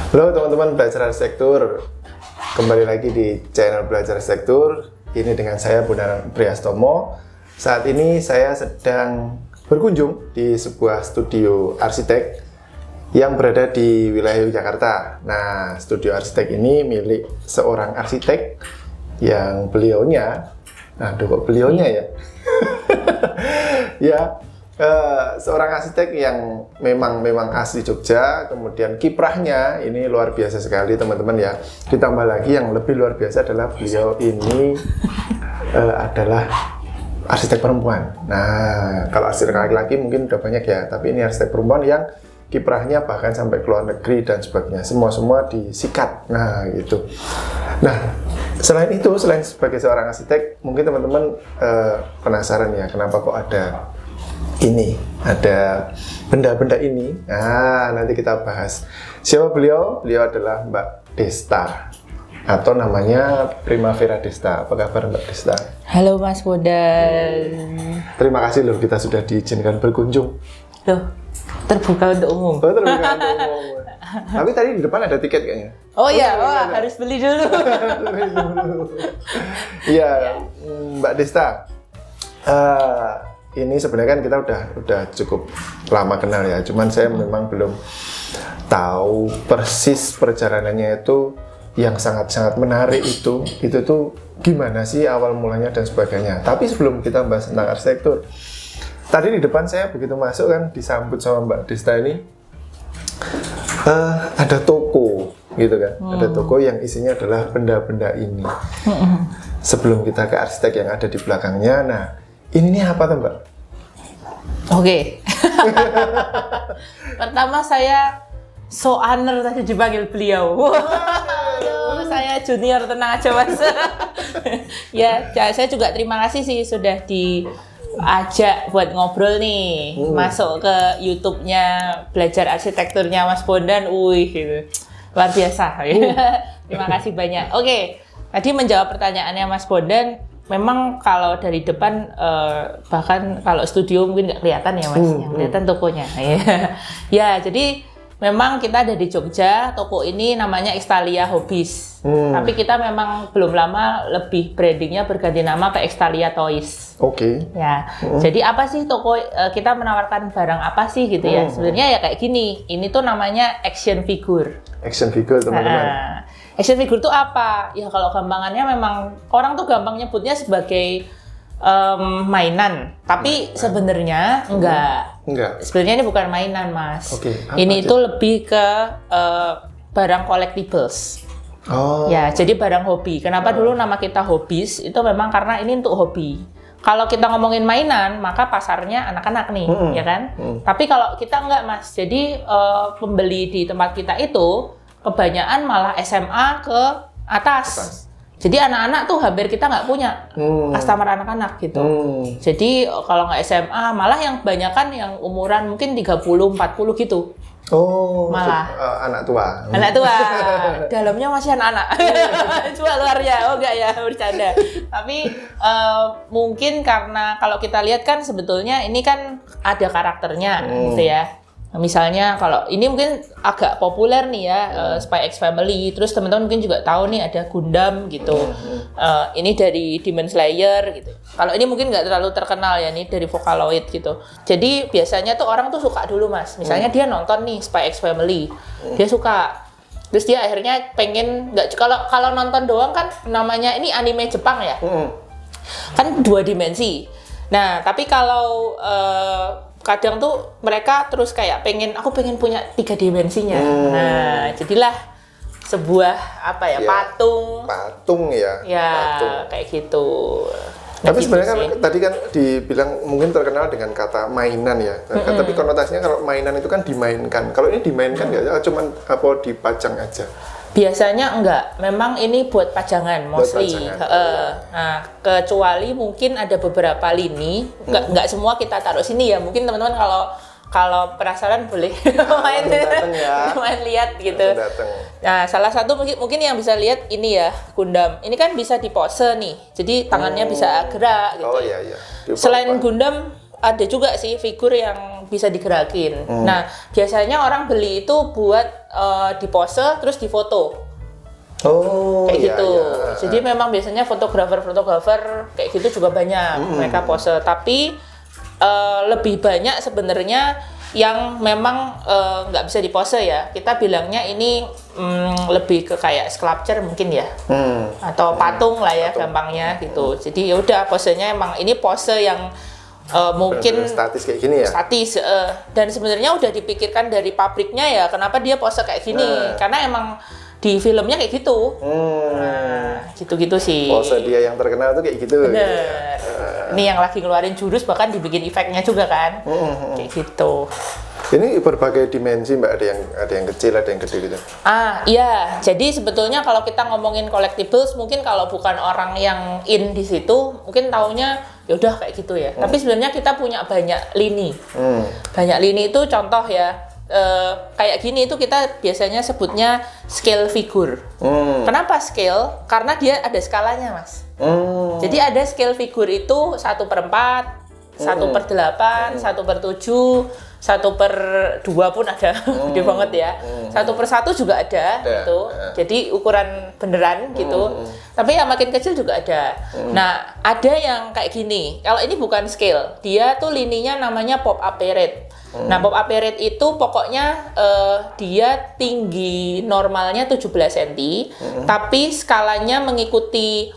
Halo teman-teman belajar arsitektur, kembali lagi di channel Belajar Arsitektur. Ini dengan saya Bondan Priastomo. Saat ini saya sedang berkunjung di sebuah studio arsitek yang berada di wilayah Yogyakarta. Nah, studio arsitek ini milik seorang arsitek yang beliaunya, kok beliaunya ya? Ya, seorang arsitek yang memang asli Jogja, kemudian kiprahnya ini luar biasa sekali teman-teman ya. Ditambah lagi yang lebih luar biasa adalah beliau ini adalah arsitek perempuan. Nah, kalau arsitek laki-laki mungkin udah banyak ya, tapi ini arsitek perempuan yang kiprahnya bahkan sampai ke luar negeri dan sebagainya. Semua disikat. Nah, gitu. Nah, selain itu, selain sebagai seorang arsitek, mungkin teman-teman penasaran ya, kenapa kok ada benda-benda ini. Nah, nanti kita bahas. Siapa beliau? Beliau adalah Mbak Desta, atau namanya Primavera Desta. Apa kabar Mbak Desta? Halo Mas Bondan. Terima kasih loh, kita sudah diizinkan berkunjung. Loh, terbuka untuk umum. Oh, terbuka untuk umum. Tapi tadi di depan ada tiket kayaknya. Oh iya, harus beli dulu. Iya, Mbak Desta. Ini sebenarnya kan kita udah cukup lama kenal ya, cuman saya memang belum tahu persis perjalanannya itu yang sangat-sangat menarik itu tuh gimana sih awal mulanya dan sebagainya. Tapi sebelum kita bahas tentang arsitektur, tadi di depan saya begitu masuk kan disambut sama Mbak Desta ini, ada toko gitu kan, ada toko yang isinya adalah benda-benda ini. Sebelum kita ke arsitek yang ada di belakangnya, nah ini apa tuh Mbak? Oke. Pertama saya so honor tadi dipanggil beliau. Aduh, saya junior, tenang aja Mas. Ya, saya juga terima kasih sih sudah diajak buat ngobrol nih, masuk ke YouTube-nya Belajar Arsitekturnya Mas Bondan. Wih, gitu. Luar biasa. Terima kasih banyak. Oke, tadi menjawab pertanyaannya Mas Bondan. Memang kalau dari depan, bahkan kalau studio mungkin nggak kelihatan ya Mas, yang kelihatan tokonya. Ya, jadi memang kita ada di Jogja, toko ini namanya Extalia Hobbies. Tapi kita memang belum lama lebih brandingnya berganti nama ke Extalia Toys. Oke. Ya, jadi apa sih toko, kita menawarkan barang apa sih gitu ya. Sebenarnya ya kayak gini, ini tuh namanya action figure. Action figure teman-teman. Action figure itu apa? Ya kalau gampangannya memang orang tuh gampang nyebutnya sebagai mainan, tapi sebenarnya enggak. Sebenarnya ini bukan mainan, Mas. Ini itu lebih ke barang collectibles. Oh. Ya, jadi barang hobi. Kenapa dulu nama kita Hobbies? Itu memang karena ini untuk hobi. Kalau kita ngomongin mainan, maka pasarnya anak-anak nih, ya kan? Tapi kalau kita enggak, Mas. Jadi pembeli di tempat kita itu kebanyakan malah SMA ke atas. Jadi anak-anak tuh hampir kita nggak punya customer anak-anak gitu. Jadi kalau nggak SMA, malah yang kebanyakan yang umuran mungkin 30-40 gitu. Oh, malah anak tua. Anak tua. Dalamnya masih anak-anak. Cuma luarnya, oh enggak ya, bercanda. Tapi mungkin karena kalau kita lihat kan sebetulnya ini kan ada karakternya gitu ya. Misalnya kalau ini mungkin agak populer nih ya, Spy X Family, terus teman-teman mungkin juga tahu nih ada Gundam gitu. Ini dari Demon Slayer gitu. Kalau ini mungkin nggak terlalu terkenal ya, nih dari Vocaloid gitu. Jadi biasanya tuh orang tuh suka dulu Mas. Misalnya dia nonton nih Spy X Family, dia suka. Terus dia akhirnya pengen nggak, kalau nonton doang kan namanya ini anime Jepang ya, kan 2 dimensi. Nah tapi kalau kadang tuh mereka terus kayak aku pengen punya 3 dimensinya. Nah, jadilah sebuah patung ya. Ya, patung. Kayak gitu. Tapi sebenarnya kan tadi kan dibilang mungkin terkenal dengan kata mainan ya. Tapi konotasinya kalau mainan itu kan dimainkan. Kalau ini dimainkan nggak? Cuman dipajang aja? Biasanya enggak, memang ini buat pajangan mostly. Nah, kecuali mungkin ada beberapa lini, enggak semua kita taruh sini ya. Mungkin teman-teman kalau penasaran boleh main lihat gitu. Nah, salah satu mungkin yang bisa lihat ini ya, Gundam. Ini kan bisa dipose nih, jadi tangannya bisa gerak gitu. Oh iya. Selain Gundam, ada juga sih figur yang bisa digerakin. Nah, biasanya orang beli itu buat dipose terus difoto. Oh, Kayak iya, gitu. iya. Jadi memang biasanya fotografer kayak gitu juga banyak mereka pose. Tapi lebih banyak sebenarnya yang memang nggak bisa dipose ya. Kita bilangnya ini lebih ke kayak sculpture mungkin ya, atau patung lah ya gampangnya gitu. Jadi ya udah posenya emang ini pose yang mungkin statis kayak gini ya. Statis dan sebenarnya udah dipikirkan dari pabriknya ya. Kenapa dia pose kayak gini? Karena emang di filmnya kayak gitu. Nah, gitu-gitu sih. Pose dia yang terkenal tuh kayak gitu. Bener. Ini yang lagi ngeluarin jurus bahkan dibikin efeknya juga kan. Kayak gitu. Ini berbagai dimensi Mbak, ada yang kecil, ada yang gede gitu. Iya. Jadi sebetulnya kalau kita ngomongin collectibles, mungkin kalau bukan orang yang in di situ, mungkin taunya ya udah kayak gitu ya. Tapi sebenarnya kita punya banyak lini. Banyak lini itu contoh ya. Kayak gini itu kita biasanya sebutnya scale figure. Kenapa scale? Karena dia ada skalanya, Mas. Jadi ada scale figure itu 1/4, 1/8, 1/7, 1/2 pun ada, gede banget ya. 1/1 juga ada gitu. Jadi ukuran beneran gitu. Tapi yang makin kecil juga ada. Nah, ada yang kayak gini. Kalau ini bukan scale, dia tuh lininya namanya pop-up parade. Nah, pop-up parade itu pokoknya dia tinggi normalnya 17 cm, tapi skalanya mengikuti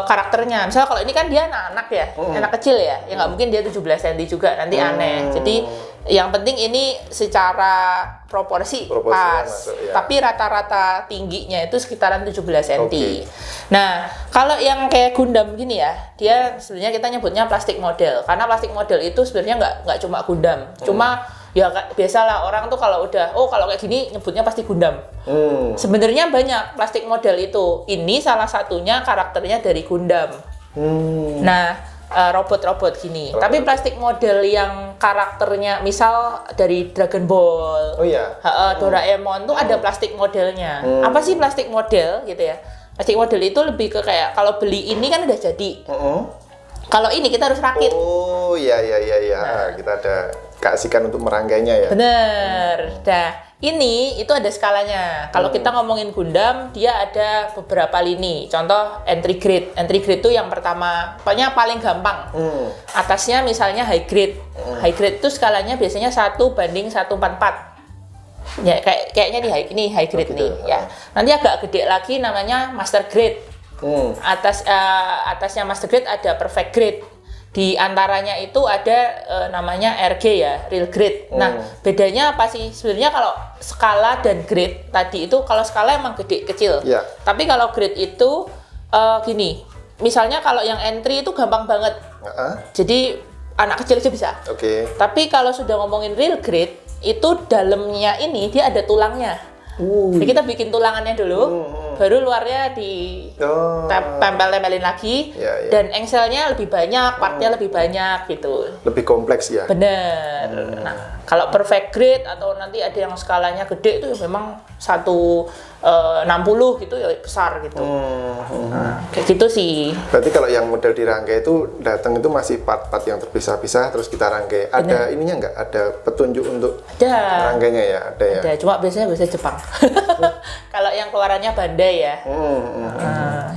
karakternya. Misal kalau ini kan dia anak-anak ya, anak kecil ya nggak mungkin dia 17 cm juga, nanti aneh. Jadi yang penting ini secara proporsi pas, masuk, ya. Tapi rata-rata tingginya itu sekitaran 17 cm. Nah, kalau yang kayak Gundam gini ya, dia sebenarnya kita nyebutnya plastik model, karena plastik model itu sebenarnya nggak cuma Gundam, cuma ya biasalah orang tuh kalau udah kalau kayak gini nyebutnya pasti Gundam. Sebenarnya banyak plastik model itu. Ini salah satunya karakternya dari Gundam. Nah, robot-robot gini. Tapi plastik model yang karakternya misal dari Dragon Ball, Doraemon tuh ada plastik modelnya. Apa sih plastik model gitu ya? Plastik model itu lebih ke kayak kalau beli ini kan udah jadi. Kalau ini kita harus rakit. Oh iya. Nah, kita ada keasikan untuk merangkainya ya. Bener. Nah, ini itu ada skalanya. Kalau kita ngomongin Gundam, dia ada beberapa lini. Contoh entry grade. Entry grade itu yang pertama, pokoknya paling gampang. Atasnya misalnya high grade. High grade itu skalanya biasanya 1/144. Ya, kayaknya ini high grade nih ya. Nanti agak gede lagi namanya master grade. Atasnya master grade ada perfect grade. Di antaranya itu ada namanya RG ya, real grade. Nah, bedanya apa sih? Sebenarnya kalau skala dan grade tadi itu, kalau skala emang gede kecil. Tapi kalau grade itu gini. Misalnya kalau yang entry itu gampang banget. Jadi anak kecil aja bisa. Tapi kalau sudah ngomongin real grade, itu dalamnya ini dia ada tulangnya. Jadi kita bikin tulangannya dulu, baru luarnya tempelin lagi, dan engselnya lebih banyak, partnya lebih banyak gitu. Lebih kompleks ya. Bener. Nah, kalau perfect grade atau nanti ada yang skalanya gede itu memang 1/60 gitu ya besar gitu. Kayak gitu sih. Berarti kalau yang model dirangkai itu datang itu masih part-part yang terpisah-pisah terus kita rangkai. Ada ininya nggak? Ada petunjuk untuk rangkainya ya? Ada ya. Ada, cuma biasanya bahasa Jepang. Kalau yang keluarannya Bandai ya.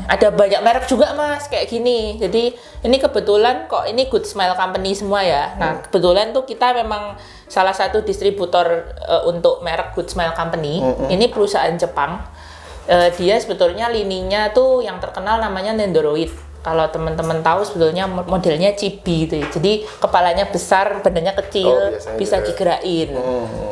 Ada banyak merek juga Mas kayak gini. Jadi ini kebetulan kok ini Good Smile Company semua ya. Nah, kebetulan tuh kita memang salah satu distributor untuk merek Good Smile Company. Ini perusahaan Jepang. Dia sebetulnya lininya tuh yang terkenal namanya Nendoroid. Kalau teman-teman tahu sebetulnya modelnya chibi gitu. Jadi kepalanya besar, badannya kecil, bisa digerakin.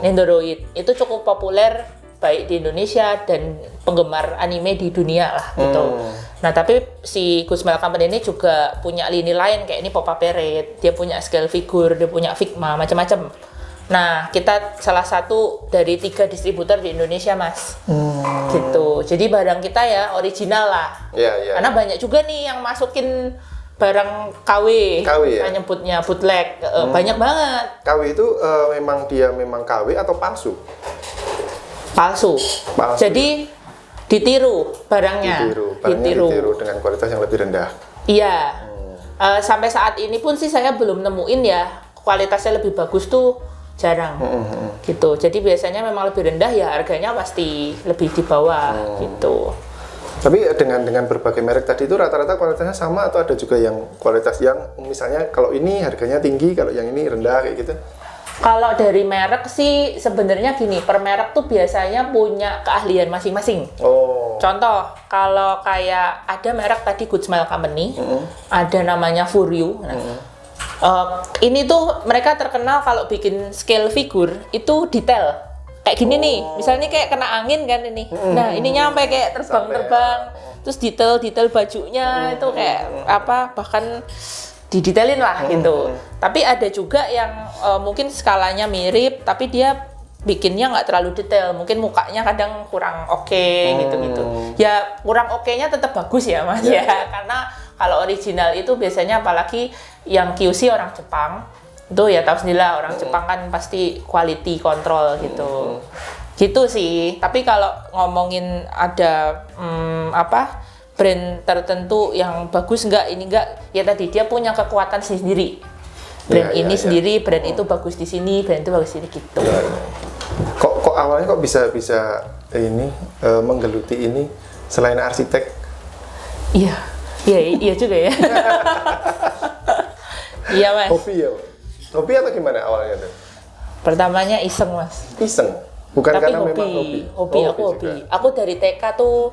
Nendoroid itu cukup populer baik di Indonesia dan penggemar anime di dunia lah gitu. Nah, tapi si Good Smile Company ini juga punya lini lain kayak ini Pop-up Parade, dia punya scale figure, dia punya Figma, macam-macam. Nah, kita salah satu dari 3 distributor di Indonesia, Mas. Gitu. Jadi barang kita ya original lah. Karena banyak juga nih yang masukin barang KW ya? Nyebutnya bootleg. Banyak banget. KW itu memang KW atau palsu? Palsu. Jadi ditiru barangnya. Ditiru dengan kualitas yang lebih rendah. Iya. Sampai saat ini pun sih saya belum nemuin ya kualitasnya lebih bagus tuh jarang gitu. Jadi biasanya memang lebih rendah ya harganya pasti lebih di bawah gitu. Tapi dengan berbagai merek tadi itu rata-rata kualitasnya sama atau ada juga yang kualitas yang misalnya kalau ini harganya tinggi, kalau yang ini rendah kayak gitu? Kalau dari merek sih sebenarnya gini, per merek tuh biasanya punya keahlian masing-masing. Contoh, kalau kayak ada merek tadi Good Smile Company, ada namanya Furyu. Ini tuh mereka terkenal kalau bikin scale figure itu detail. Kayak gini nih, misalnya kayak kena angin kan ini. Nah, ininya sampai kayak terbang-terbang. Terus detail bajunya itu kayak apa, bahkan didetailin lah gitu. Tapi ada juga yang mungkin skalanya mirip, tapi dia bikinnya nggak terlalu detail. Mungkin mukanya kadang kurang oke gitu-gitu. Ya kurang oke-nya tetap bagus ya Mas ya. Karena kalau original itu biasanya apalagi yang QC orang Jepang, itu ya tahu sendiri lah orang Jepang kan pasti quality control gitu. Gitu sih. Tapi kalau ngomongin ada brand tertentu yang bagus ini enggak, ya tadi dia punya kekuatan sendiri. Brand ini sendiri, brand itu bagus di sini, brand itu bagus di sini gitu. Kok awalnya kok bisa ini menggeluti ini selain arsitek? Iya juga ya. Iya Mas. Hobi atau gimana awalnya tuh? Pertamanya iseng Mas. Iseng? Bukan tapi karena memang hobi? Hobi. Aku dari TK tuh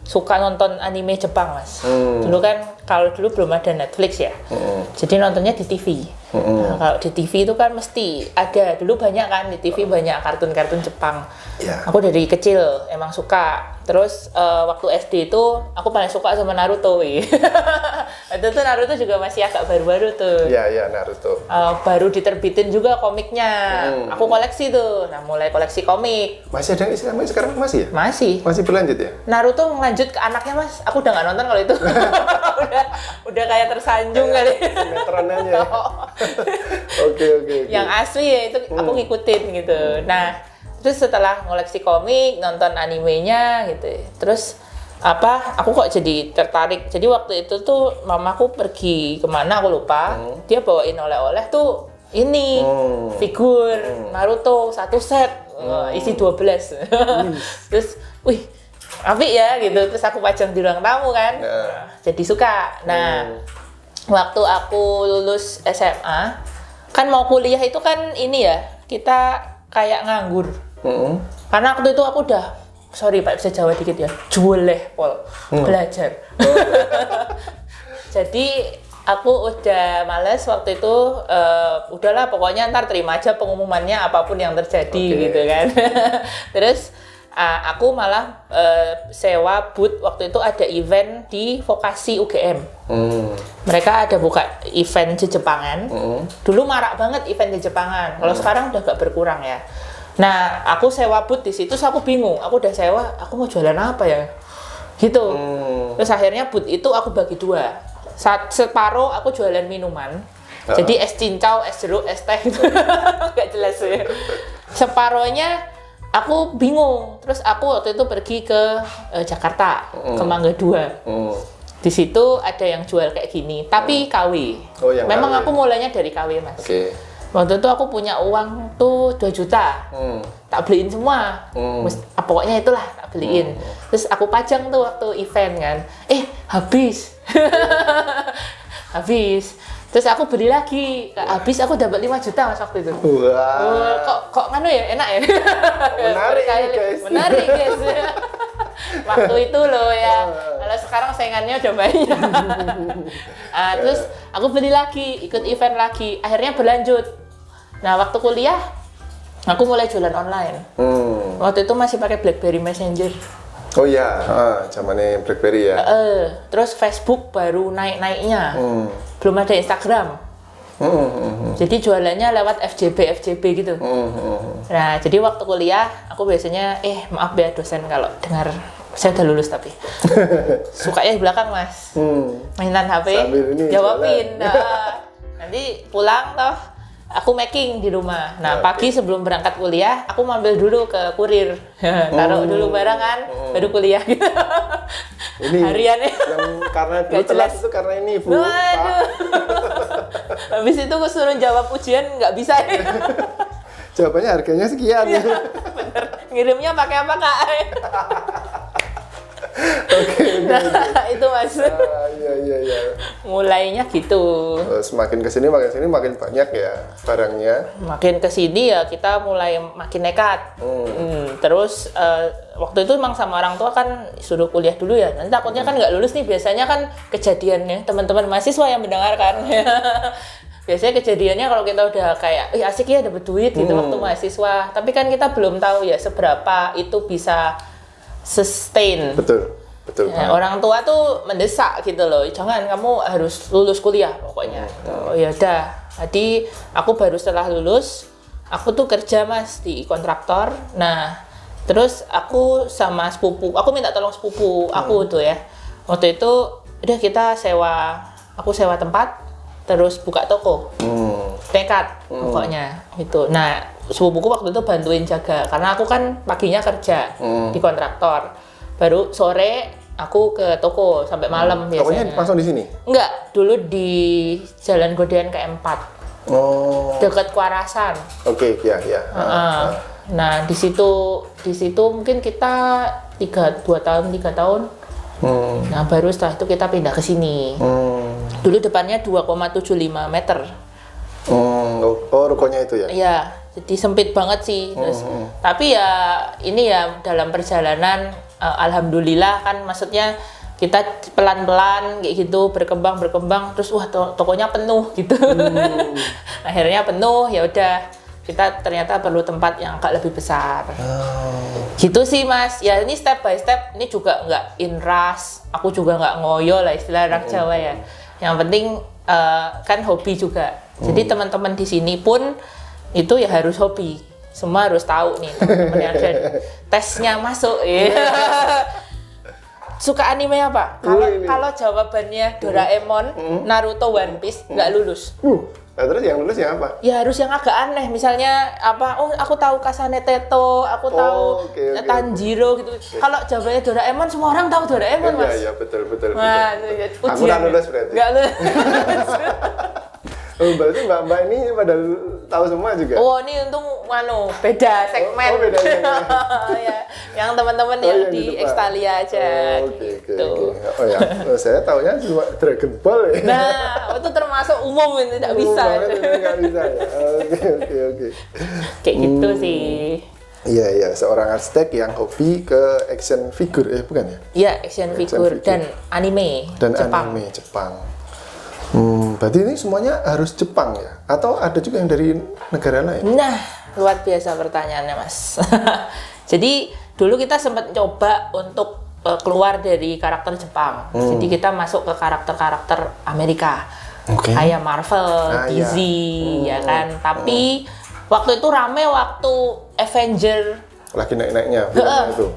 suka nonton anime Jepang Mas. Dulu kan kalau dulu belum ada Netflix ya. Jadi nontonnya di TV. Nah, kalau di TV itu kan mesti ada, dulu banyak kan di TV banyak kartun-kartun Jepang. Aku dari kecil emang suka. Terus waktu SD itu aku paling suka sama Naruto. Itu tuh Naruto juga masih agak baru-baru tuh. Iya Naruto. Baru diterbitin juga komiknya. Aku koleksi tuh. Nah, mulai koleksi komik. Masih ada yang sekarang masih ya? Masih berlanjut ya? Naruto lanjut ke anaknya Mas. Aku udah nggak nonton kalau itu. udah kayak tersanjung kali. Sinetron aja. Oke. Yang asli ya itu aku ngikutin gitu. Nah, terus setelah ngoleksi komik, nonton animenya gitu. Terus aku kok jadi tertarik. Jadi waktu itu tuh mamaku pergi kemana aku lupa. Dia bawain oleh-oleh tuh ini figur Naruto 1 set isi 12. Terus, wih, apik ya gitu. Terus aku pajang di ruang tamu kan. Jadi suka. Nah, waktu aku lulus SMA, kan mau kuliah itu kan ini ya, kita kayak nganggur. Karena waktu itu aku udah, sorry Pak bisa Jawa dikit ya, jualeh pol, belajar. Jadi aku udah males waktu itu, udahlah pokoknya ntar terima aja pengumumannya apapun yang terjadi gitu kan. Terus aku malah sewa booth waktu itu ada event di Vokasi UGM. Mereka ada buka event di Jepangan. Dulu marak banget event di Jepangan. Kalau sekarang udah agak berkurang ya. Nah, aku sewa booth di situ, aku bingung. Aku udah sewa, aku mau jualan apa ya? Gitu. Terus akhirnya booth itu aku bagi 2. Separuh aku jualan minuman. Jadi es cincau, es jeruk, es teh. Gak jelas ya. Separohnya aku bingung. Terus aku waktu itu pergi ke Jakarta, ke Mangga 2. Di situ ada yang jual kayak gini, tapi KW. Memang KW. Aku mulainya dari KW, Mas. Waktu itu aku punya uang tuh 2 juta. Tak beliin semua. Pokoknya itulah tak beliin. Terus aku pajang tuh waktu event kan. Habis. Habis. Terus aku beli lagi. Habis aku dapat 5 juta Mas waktu itu. Kok nganu ya, enak ya? Menarik guys. Waktu itu loh ya. Kalau sekarang saingannya udah banyak. Terus aku beli lagi, ikut event lagi. Akhirnya berlanjut. Nah, waktu kuliah aku mulai jualan online. Waktu itu masih pakai BlackBerry Messenger. Oh iya, zamannya BlackBerry ya. Terus Facebook baru naik-naiknya. Belum ada Instagram. Jadi jualannya lewat FJB gitu. Nah, jadi waktu kuliah aku biasanya maaf ya dosen kalau dengar, saya udah lulus tapi sukanya di belakang Mas. Mainan HP, jawabin. Nanti pulang toh aku making di rumah. Nah, Ya, pagi sebelum berangkat kuliah, aku mampir dulu ke kurir. Taruh dulu barang kan, baru kuliah gitu. Ini Hariannya. yang karena dulu Gak telat jelas. itu karena ini Bu. Waduh. Pak. Habis itu aku suruh jawab ujian nggak bisa. Jawabannya harganya sekian. Bener. Ngirimnya pakai apa, Kak? Oke. Nah, itu Mas. Iya. Mulainya gitu. Semakin kesini makin banyak ya barangnya. Makin kesini ya kita mulai makin nekat. Terus waktu itu emang sama orang tua kan suruh kuliah dulu ya. Nanti takutnya kan nggak lulus nih. Biasanya kan kejadiannya teman-teman mahasiswa yang mendengarkan. Biasanya kejadiannya kalau kita udah kayak, asik ya dapet duit gitu waktu mahasiswa. Tapi kan kita belum tahu ya seberapa itu bisa sustain. Betul. Ya, orang tua tuh mendesak gitu loh, jangan kamu harus lulus kuliah pokoknya. Oh ya udah, tadi aku baru setelah lulus, aku tuh kerja Mas di kontraktor. Nah, terus aku sama sepupu, aku minta tolong sepupu aku tuh ya. Waktu itu udah kita aku sewa tempat, terus buka toko. Nekat pokoknya gitu. Nah, sepupuku waktu itu bantuin jaga karena aku kan paginya kerja di kontraktor. Baru sore aku ke toko sampai malam biasanya. Tokonya langsung di sini? Enggak, dulu di Jalan Godean ke-4. Oh. Dekat Kuarasan. Oke, ya. Nah, di situ mungkin kita 2 tahun, 3 tahun. Nah, baru setelah itu kita pindah ke sini. Dulu depannya 2,75 meter. Oh, rukonya itu ya? Iya, jadi sempit banget sih. Terus, tapi ya ini ya dalam perjalanan alhamdulillah kan, maksudnya kita pelan-pelan kayak gitu berkembang terus wah tokonya penuh gitu. Akhirnya penuh, ya udah kita ternyata perlu tempat yang agak lebih besar. Gitu sih Mas. Ya ini step by step, ini juga nggak in rush. Aku juga nggak ngoyo lah istilah anak Jawa ya. Yang penting kan hobi juga. Jadi teman-teman di sini pun itu ya harus hobi. Semua harus tahu nih teman-teman yang ada tesnya masuk. Suka anime apa? Kalau jawabannya Doraemon, Naruto, One Piece nggak lulus. Nah, terus yang lulus yang apa? Ya harus yang agak aneh. Misalnya apa? Oh, aku tahu Kasane Teto, aku tahu Tanjiro gitu. Kalau jawabannya Doraemon, semua orang tahu Doraemon, Mas. Iya, betul. Nah, Aku nggak lulus berarti. Nggak lulus. Oh, berarti mbak-mbak ini pada tahu semua juga? Oh, ini untung beda segmen. Beda segmen. Ya, yang teman-teman yang di Extalia aja gitu. Oh ya, saya taunya cuma Dragon Ball ya. Nah, itu termasuk umum, ini tidak bisa. Nggak bisa ya. Oke. Kayak gitu sih. Iya, seorang arsitek yang hobi ke action figure, bukan ya? Iya, action figure dan anime Jepang. Anime Jepang. Berarti ini semuanya harus Jepang ya? Atau ada juga yang dari negara lain? Nah, luar biasa pertanyaannya, Mas. Jadi, dulu kita sempat coba untuk keluar dari karakter Jepang. Jadi, kita masuk ke karakter-karakter Amerika. Kayak Marvel, DC, ya kan? Tapi, waktu itu rame waktu Avenger. Lagi naik-naiknya filmnya itu.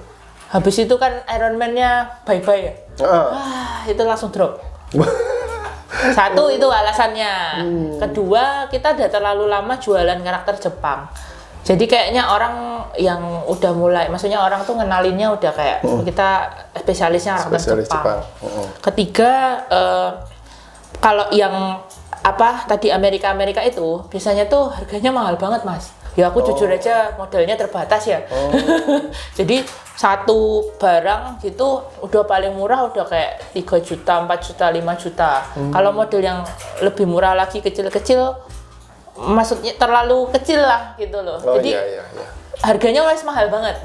Habis itu kan Iron Man-nya bye-bye ya? Itu langsung drop. Satu itu alasannya. Kedua, kita udah terlalu lama jualan karakter Jepang. Jadi kayaknya orang yang udah mulai, maksudnya orang tuh ngenalinnya udah kayak kita spesialisnya karakter Jepang. Ketiga, kalau yang tadi Amerika itu biasanya tuh harganya mahal banget, Mas. Ya aku jujur aja modelnya terbatas ya. Jadi satu barang gitu udah paling murah udah kayak 3 juta, 4 juta, 5 juta. Kalau model yang lebih murah lagi kecil-kecil, maksudnya terlalu kecil lah gitu loh. Jadi harganya wes mahal banget.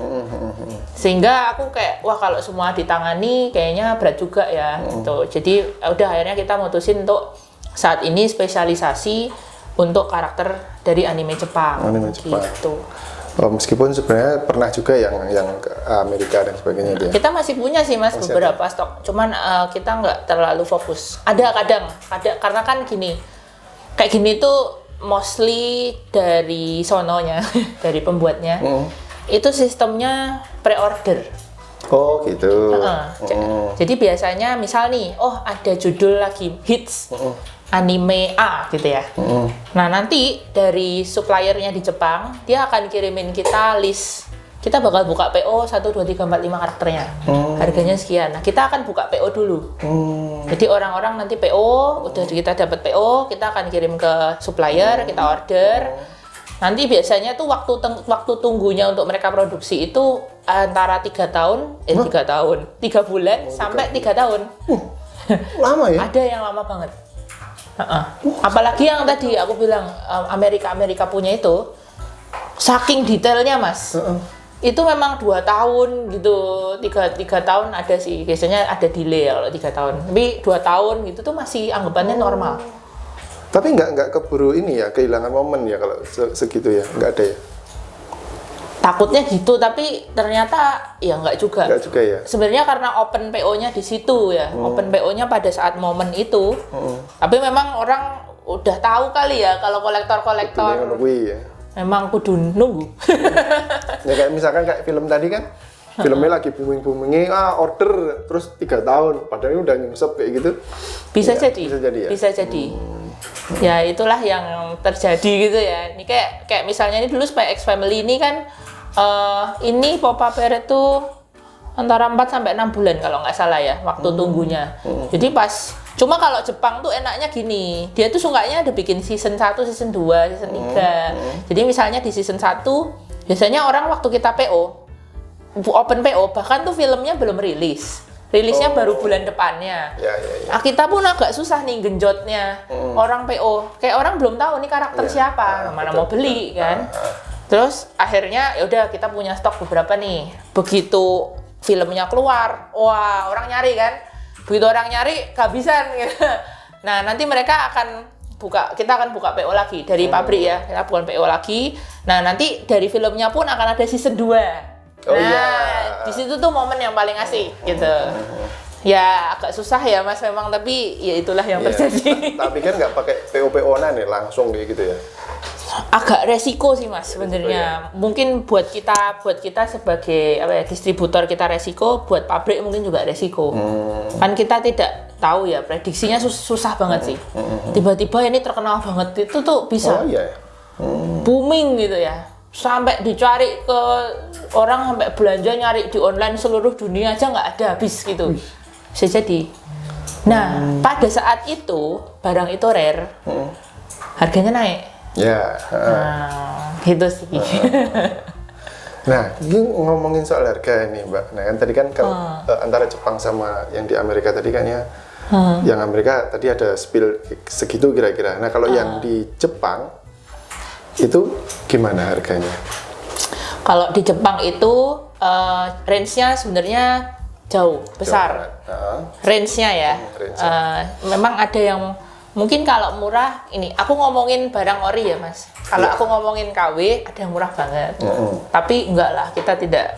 Sehingga aku kayak wah kalau semua ditangani kayaknya berat juga ya gitu. Jadi udah akhirnya kita mutusin untuk saat ini spesialisasi untuk karakter dari anime Jepang. Gitu. Meskipun sebenarnya pernah juga yang ke Amerika dan sebagainya dia. Kita masih punya sih Mas beberapa stok, cuman kita nggak terlalu fokus. Ada karena kan kayak gini tuh mostly dari sononya, dari pembuatnya. Itu sistemnya pre-order. Oh gitu. Jadi biasanya misal nih, oh ada judul lagi hits anime A gitu ya. Nah nanti dari suppliernya di Jepang, dia akan kirimin kita list. Kita bakal buka PO 1, 2, 3, 4, 5 karakternya. Harganya sekian. Nah kita akan buka PO dulu. Jadi orang-orang nanti PO, udah kita dapat PO, kita akan kirim ke supplier, kita order. Nanti biasanya tuh waktu tunggunya untuk mereka produksi itu antara 3 bulan sampai 3 tahun. Lama ya? Ada yang lama banget. Apalagi yang tadi aku bilang Amerika punya itu, saking detailnya Mas. Itu memang 2 tahun gitu, 3 tahun ada sih. Biasanya ada delay kalau 3 tahun. Tapi 2 tahun gitu tuh masih anggapannya normal. Tapi nggak keburu ini ya, kehilangan momen ya kalau segitu ya, nggak ada ya? Takutnya gitu, tapi ternyata ya nggak juga. Nggak juga ya? Sebenarnya karena open PO-nya di situ ya, open PO-nya pada saat momen itu. Tapi memang orang udah tahu kali ya kalau kolektor-kolektor ya. memang kudu nunggu. Ya kayak misalkan kayak film tadi kan, filmnya lagi booming-boomingnya, order terus 3 tahun, padahal udah nyungsep kayak gitu. Bisa ya, jadi. Bisa jadi ya? Bisa jadi. Ya itulah yang terjadi gitu ya. Ini kayak misalnya ini dulu Spy X Family ini kan ini Papa Beret tuh antara 4 sampai 6 bulan kalau nggak salah ya waktu tunggunya. Jadi pas cuma kalau Jepang tuh enaknya gini. Dia tuh sukanya ada bikin season 1, season 2, season 3. Jadi misalnya di season 1 biasanya orang waktu kita PO open PO bahkan tuh filmnya belum rilis. Rilisnya baru bulan depannya. Ya. Nah, kita pun agak susah nih genjotnya. Orang PO, kayak orang belum tahu nih karakter siapa, mana mau beli kan. Terus akhirnya ya udah kita punya stok beberapa nih. Begitu filmnya keluar, wah orang nyari kan. Begitu orang nyari kehabisan gitu. Nah, nanti mereka kita akan buka PO lagi dari pabrik ya. Kita bukan PO lagi. Nah, nanti dari filmnya pun akan ada season 2. Di situ tuh momen yang paling asik gitu. Ya agak susah ya Mas memang, tapi ya itulah yang terjadi. Tapi kan nggak pakai PO-PO-an nih langsung kayak gitu ya. Agak resiko sih Mas sebenarnya. Mungkin buat kita sebagai distributor kita resiko, buat pabrik mungkin juga resiko. Kan kita tidak tahu ya, prediksinya susah banget sih. Tiba-tiba ini terkenal banget itu tuh bisa booming gitu ya. Sampai dicari ke orang sampai belanja nyari di online seluruh dunia aja nggak ada habis gitu. Bisa jadi. Nah, pada saat itu barang itu rare, harganya naik. Ya. Gitu sih. Nah, ini ngomongin soal harga ini, Mbak. Nah, kan tadi kan kalau antara Jepang sama yang di Amerika tadi kan ya, yang Amerika tadi ada spill segitu kira-kira. Nah, kalau yang di Jepang itu gimana harganya? Kalau di Jepang itu range-nya sebenarnya jauh besar. Range-nya ya. Memang ada yang mungkin kalau murah ini aku ngomongin barang ori ya Mas. Kalau aku ngomongin KW ada yang murah banget. Tapi enggak lah, kita tidak.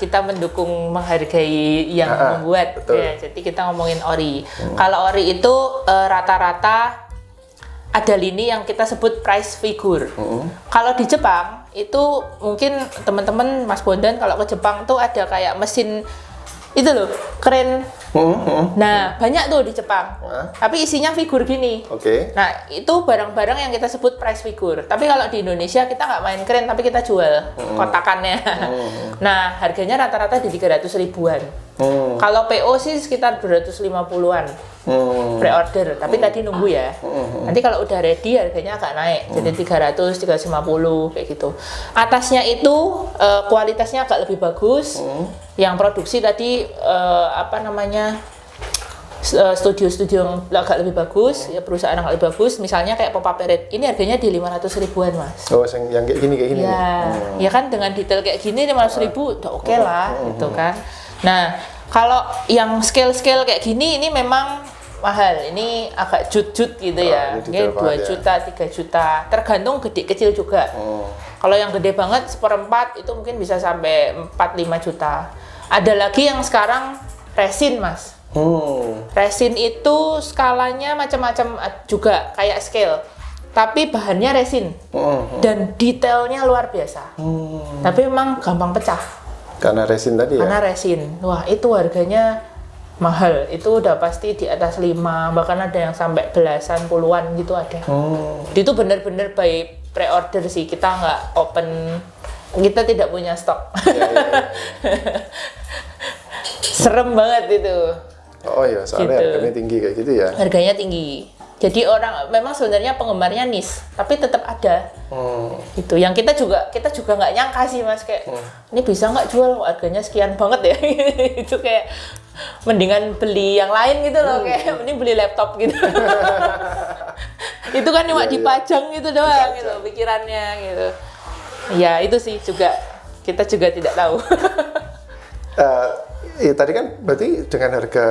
kita mendukung menghargai yang membuat. Ya, jadi kita ngomongin ori. Kalau ori itu rata-rata ada lini yang kita sebut price figure. Kalau di Jepang itu mungkin teman-teman Mas Bondan kalau ke Jepang tuh ada kayak mesin itu loh, keren. Nah, banyak tuh di Jepang. Tapi isinya figur gini. Nah, itu barang-barang yang kita sebut price figure. Tapi kalau di Indonesia kita nggak main keren, tapi kita jual kotakannya. Nah, harganya rata-rata di 300 ribuan. Kalau PO sih sekitar 250-an pre-order, tapi tadi nunggu ya. Nanti kalau udah ready harganya agak naik, jadi 300, 350 kayak gitu. Atasnya itu kualitasnya agak lebih bagus. Yang produksi tadi studio-studio yang agak lebih bagus, ya perusahaan yang agak lebih bagus. Misalnya kayak Papa Beret, ini harganya di 500 ribuan Mas. Oh, yang kayak gini ya. Ya kan dengan detail kayak gini 500 ribu udah oke lah, gitu kan. Nah, kalau yang scale-scale kayak gini ini memang mahal. Ini agak jut-jut gitu ya. Mungkin 2 juta, 3 juta. Tergantung gede kecil juga. Kalau yang gede banget 1/4 itu mungkin bisa sampai 4-5 juta. Ada lagi yang sekarang resin Mas. Resin itu skalanya macam-macam juga kayak scale. Tapi bahannya resin. Dan detailnya luar biasa. Tapi memang gampang pecah. Karena resin tadi ya? Karena resin. Wah, itu harganya mahal. Itu udah pasti di atas 5, bahkan ada yang sampai belasan, puluhan gitu ada. Itu bener-bener by pre-order sih. Kita nggak open, kita tidak punya stok. Ya. Serem banget itu. Oh iya, soalnya Gitu. harganya tinggi kayak gitu ya? Harganya tinggi. Jadi orang memang sebenarnya penggemarnya niche, tapi tetap ada. Gitu. Yang kita juga nggak nyangka sih Mas, kayak ini bisa nggak jual harganya sekian banget ya. Itu kayak mendingan beli yang lain gitu loh, kayak ini beli laptop gitu. Itu kan cuma dipajang gitu doang gitu pikirannya gitu. Ya itu sih kita juga tidak tahu. Tadi kan berarti dengan harga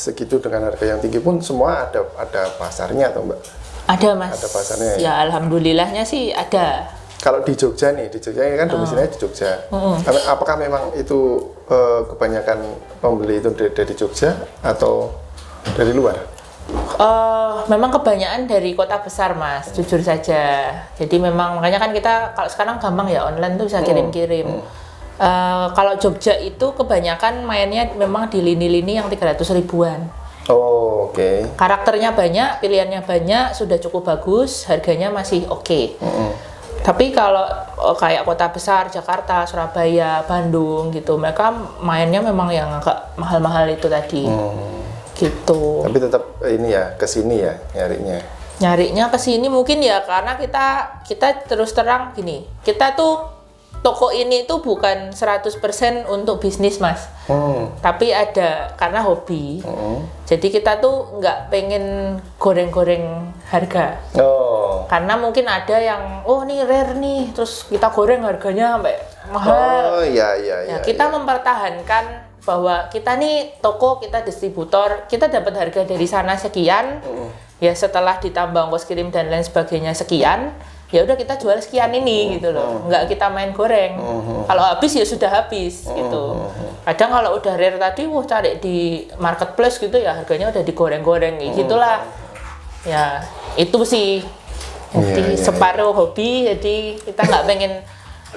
segitu, dengan harga yang tinggi pun semua ada pasarnya atau Mbak? Ada Mas. Ada pasarnya ya? Ya alhamdulillahnya sih ada. Kalau di Jogja nih, di Jogja kan domisilinya di Jogja. Apakah memang itu kebanyakan pembeli itu dari Jogja atau dari luar? Memang kebanyakan dari kota besar Mas, jujur saja. Jadi memang makanya kan kita kalau sekarang gampang ya online tuh bisa kirim-kirim. Kalau Jogja itu kebanyakan mainnya memang di lini-lini yang 300 ribuan. Oh, oke. Karakternya banyak, pilihannya banyak, sudah cukup bagus, harganya masih oke. Tapi kalau kayak kota besar, Jakarta, Surabaya, Bandung gitu, mereka mainnya memang yang agak mahal-mahal itu tadi. Gitu. Tapi tetap ini ya, kesini ya nyarinya. Nyarinya ke sini mungkin ya karena kita terus terang gini, kita tuh toko ini tuh bukan 100% untuk bisnis Mas, tapi ada karena hobi. Jadi kita tuh nggak pengen goreng-goreng harga. Karena mungkin ada yang, oh ini rare nih, terus kita goreng harganya sampai mahal. Oh iya. Kita mempertahankan bahwa kita nih toko, kita distributor, kita dapat harga dari sana sekian, ya setelah ditambah ongkos kirim dan lain sebagainya sekian. Ya udah kita jual sekian ini gitu loh, nggak kita main goreng. Kalau habis ya sudah habis gitu. Kadang kalau udah rare tadi, cari di marketplace gitu ya harganya udah digoreng-goreng gitulah. Ya itu sih. Jadi separuh hobi, jadi kita nggak pengen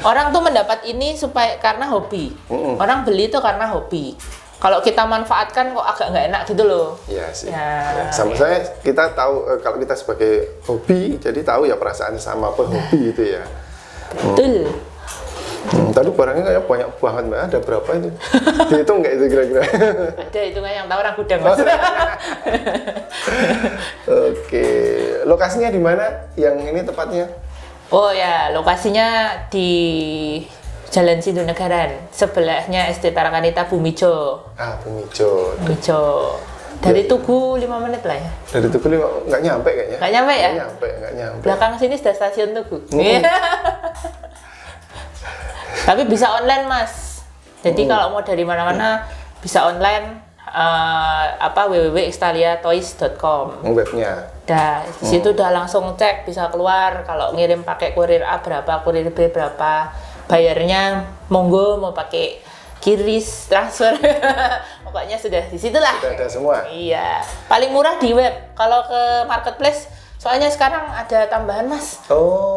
orang tuh mendapat ini karena hobi. Orang beli itu karena hobi. Kalau kita manfaatkan kok agak nggak enak gitu loh. Iya sih. Ya, Sama saya, kita tahu kalau kita sebagai hobi, jadi tahu ya perasaannya sama apa hobi itu ya. Betul. Tadi barangnya kayak banyak banget Mbak. Ada berapa itu? Dihitung nggak itu kira-kira? Ada hitungan yang tahu orang gudang Mas. Oke. Lokasinya di mana? Yang ini tepatnya? Oh ya, lokasinya di Jalan Sindunagaran, sebelahnya SD Tarakanita Bumijo. Bumijo. Dari Tugu 5 menit lah ya. Dari Tugu 5, nggak nyampe kayaknya. Nggak nyampe ya? Nggak nyampe. Belakang sini sudah stasiun Tugu. Tapi bisa online Mas. Jadi kalau mau dari mana-mana bisa online. www.xtaliatoys.com webnya. Di situ udah langsung cek, bisa keluar. Kalau ngirim pakai kurir A berapa, kurir B berapa. Bayarnya monggo, mau pakai kiris, transfer, pokoknya sudah di situ lah. Sudah ada semua. Iya, paling murah di web. Kalau ke marketplace, soalnya sekarang ada tambahan Mas.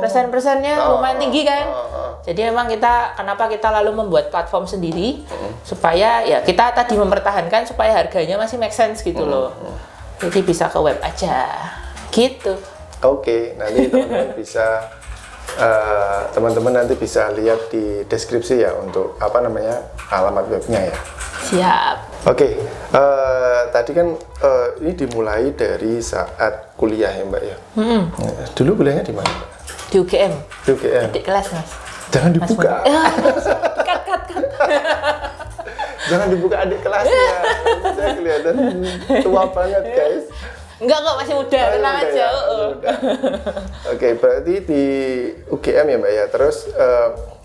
Persen-persennya lumayan tinggi kan. Jadi memang kenapa kita lalu membuat platform sendiri supaya ya kita tadi mempertahankan supaya harganya masih make sense gitu loh. Jadi bisa ke web aja, gitu. Oke, nanti teman-teman nanti bisa lihat di deskripsi ya untuk alamat webnya ya. Siap. Oke, tadi kan ini dimulai dari saat kuliah ya Mbak ya. Dulu kuliahnya di mana Mbak? Di UGM. Di UGM. Di kelas Mas. Jangan dibuka. Cut. Jangan dibuka adik kelasnya. Saya kelihatan tua banget guys. Enggak kok, masih muda, tenang aja. Ya, Oke, berarti di UGM ya Mbak ya. Terus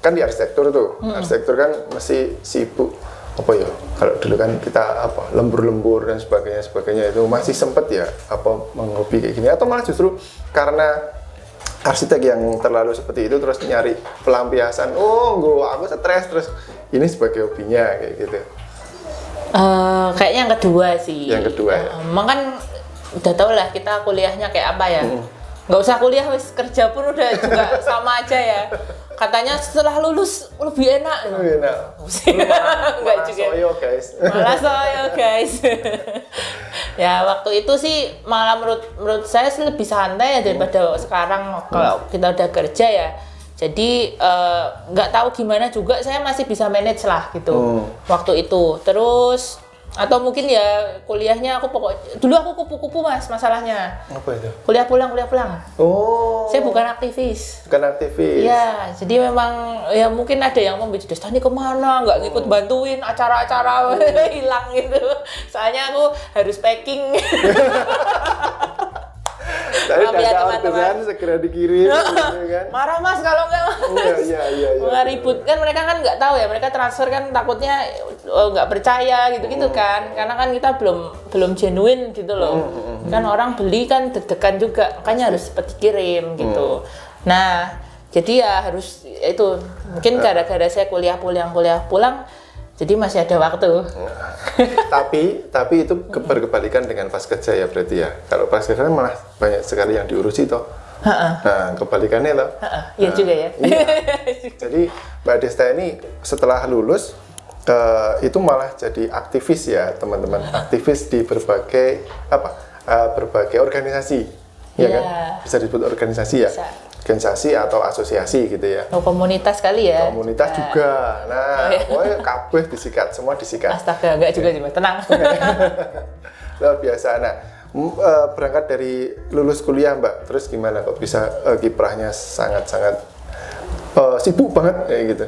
kan di arsitektur tuh. Arsitektur kan masih sibuk kalau dulu kan kita lembur-lembur dan sebagainya itu masih sempet ya menghobi kayak gini, atau malah justru karena arsitek yang terlalu seperti itu terus nyari pelampiasan, aku stres terus ini sebagai hobinya kayak gitu. Kayaknya yang kedua sih. Yang kedua ya. Emang kan udah tau lah kita kuliahnya kayak apa ya. nggak usah kuliah, wis kerja pun udah juga sama aja ya. Katanya setelah lulus lebih enak. Lebih enak. Enggak juga. Soyo guys. Malah soyo guys. Ya waktu itu sih malah menurut saya sih lebih santai ya daripada sekarang kalau kita udah kerja ya. Jadi nggak tahu gimana juga saya masih bisa manage lah gitu waktu itu. Terus atau mungkin ya kuliahnya aku dulu aku kupu-kupu Mas masalahnya. Apa itu? Kuliah pulang. Oh. Saya bukan aktivis. Bukan aktivis. Iya, jadi memang ya mungkin ada yang membidik Destani kemana, nggak ngikut bantuin acara-acara hilang gitu. Soalnya aku harus packing. Tadi ada orderan segera dikirim gitu kan. Marah Mas kalau nggak Mas. Iya. Nggak ribut kan, mereka kan nggak tahu ya, mereka transfer kan takutnya nggak percaya gitu kan, karena kan kita belum genuine gitu loh. Kan orang beli kan deg-degan juga, makanya harus cepat dikirim gitu. Nah jadi ya harus itu mungkin gara-gara saya kuliah pulang jadi masih ada waktu. Tapi itu berkebalikan dengan pas kerja ya berarti ya. Kalau pas kerja malah banyak sekali yang diurusi toh. Nah, kebalikannya toh. Iya juga ya. Iya. Jadi Mbak Desta ini setelah lulus itu malah jadi aktivis ya teman-teman. Aktivis di berbagai berbagai organisasi. Ya kan? Bisa disebut organisasi ya. Bisa. Organisasi atau asosiasi gitu ya. Oh, komunitas kali ya. Komunitas juga. Nah, pokoknya kabeh disikat, semua disikat. Astaga, enggak juga sih, tenang. Luar biasa. Nah, berangkat dari lulus kuliah, Mbak. Terus gimana kok bisa kiprahnya sangat-sangat sibuk banget kayak gitu?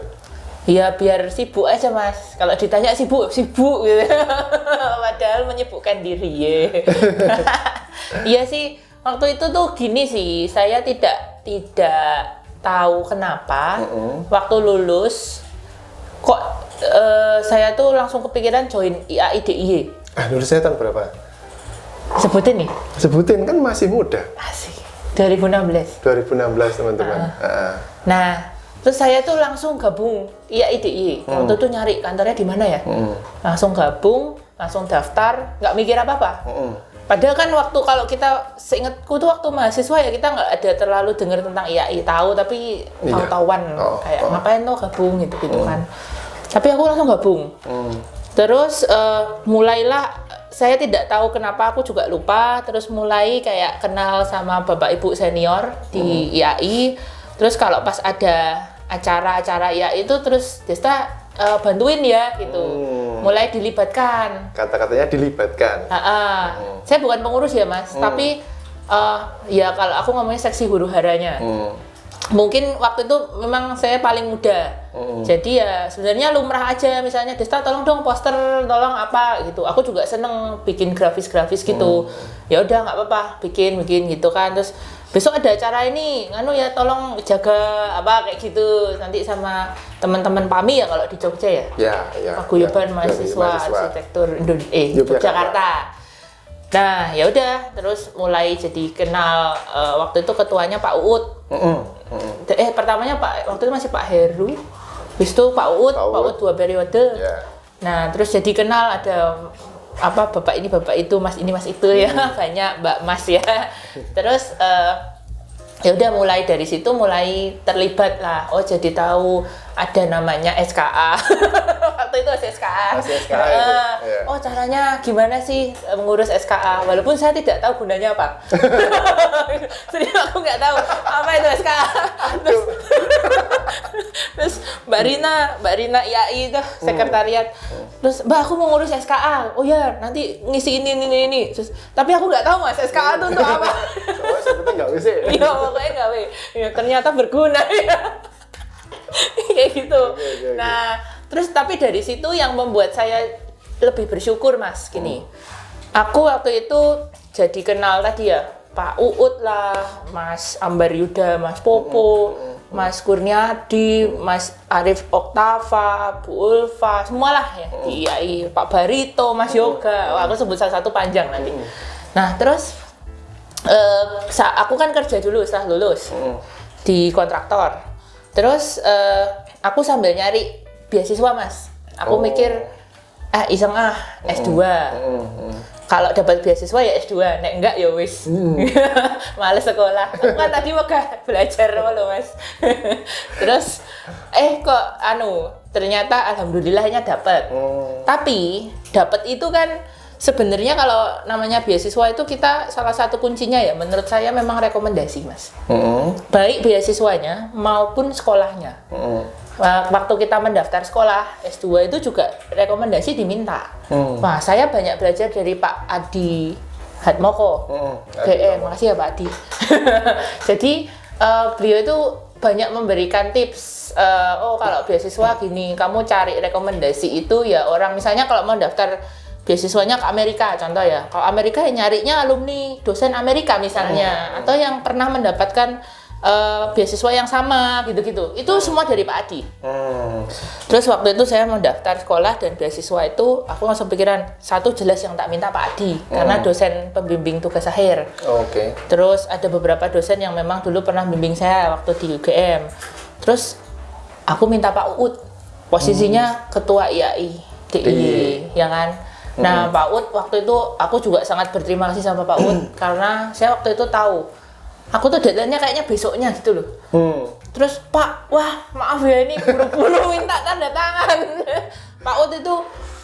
Ya biar sibuk aja Mas. Kalau ditanya sibuk gitu. Padahal menyibukkan diri ya. Iya sih. Waktu itu tuh gini sih, saya tidak tahu kenapa waktu lulus kok saya tuh langsung kepikiran join IAIDIY. Lulusnya tahun berapa? Sebutin nih. Sebutin kan masih muda. Masih. 2016 teman-teman. Nah, terus saya tuh langsung gabung IAIDIY. Waktu itu nyari kantornya di mana ya? Langsung gabung, langsung daftar, nggak mikir apa-apa. Padahal kan waktu kalau kita seingatku tuh waktu mahasiswa ya kita nggak ada terlalu dengar tentang IAI, tahu tapi tahu-tahuan kayak ngapain tuh gabung gitu kan. Tapi aku langsung gabung. Terus mulailah saya tidak tahu kenapa aku juga lupa. Terus mulai kayak kenal sama bapak ibu senior di IAI. Terus kalau pas ada acara-acara IAI itu terus Desta bantuin ya gitu. Mulai dilibatkan. Kata-katanya dilibatkan. Saya bukan pengurus ya Mas, tapi ya kalau aku ngomongnya seksi huru-haranya. Mungkin waktu itu memang saya paling muda. Jadi ya sebenarnya lumrah aja, misalnya Desta tolong dong poster, tolong apa gitu. Aku juga seneng bikin grafis-grafis gitu. Ya udah nggak apa-apa, bikin gitu kan. Terus besok ada acara ini, nganu ya tolong jaga apa kayak gitu. Nanti sama teman-teman PAMI ya kalau di Jogja ya. Ya. Paguyuban mahasiswa Arsitektur Yogyakarta. Nah, ya udah terus mulai jadi kenal waktu itu ketuanya Pak Uut. Pertamanya waktu itu masih Pak Heru. Habis itu Pak Uut 2 periode. Nah, terus jadi kenal ada bapak ini bapak itu, mas ini mas itu ya. Banyak Mbak Mas ya. Terus ya udah mulai dari situ mulai terlibat lah. Oh, jadi tahu ada namanya SKA. Waktu itu masih SKA. Oh, caranya gimana sih mengurus SKA? Walaupun saya tidak tahu gunanya apa. Jadi aku nggak tahu apa itu SKA. Terus Mbak Rina IAI itu sekretariat. Terus Mbak aku mau ngurus SKA. Oh ya, nanti ngisi ini. Terus, tapi aku nggak tahu Mas SKA itu untuk apa. Soalnya sebetulnya nggak bisa. Iya, pokoknya nggak bisa. Ya, ternyata berguna ya. Kayak gitu. Nah, terus tapi dari situ yang membuat saya lebih bersyukur Mas gini. Aku waktu itu jadi kenal tadi ya Pak Uut lah, Mas Ambar Yuda, Mas Popo, Mas Kurniadi, Mas Arif Oktava, Bu Ulfa, semualah ya di IAI, Pak Barito, Mas Yoga. Aku sebut salah satu panjang nanti. Nah, terus aku kan kerja dulu setelah lulus di kontraktor. Terus aku sambil nyari beasiswa Mas. Aku mikir iseng S2. kalau dapat beasiswa ya S2, nek enggak ya wis. Males sekolah. Aku kan tadi megah belajar loh Mas. Terus kok ternyata alhamdulillahnya dapat. Tapi dapat itu kan sebenarnya kalau namanya beasiswa itu kita salah satu kuncinya ya menurut saya memang rekomendasi Mas. Baik beasiswanya maupun sekolahnya. Waktu kita mendaftar sekolah S2 itu juga rekomendasi diminta. Wah, saya banyak belajar dari Pak Adi Hatmoko. Makasih ya Pak Adi. Jadi beliau itu banyak memberikan tips. Kalau beasiswa gini, kamu cari rekomendasi itu ya orang misalnya kalau mau daftar beasiswanya ke Amerika contoh ya. Kalau Amerika ya nyarinya alumni dosen Amerika misalnya atau yang pernah mendapatkan beasiswa yang sama gitu-gitu. Itu semua dari Pak Adi. Terus waktu itu saya mau daftar sekolah dan beasiswa itu aku langsung pikiran satu jelas yang tak minta Pak Adi karena dosen pembimbing tugas akhir. Terus ada beberapa dosen yang memang dulu pernah bimbing saya waktu di UGM. Terus aku minta Pak Uut, posisinya ketua IAI DIY, ya kan. Nah Pak Uut waktu itu aku juga sangat berterima kasih sama Pak Uut karena saya waktu itu tahu aku tuh deadline-nya kayaknya besoknya gitu loh. Terus Pak, wah maaf ya ini buru-buru minta tanda tangan. Pak Ut itu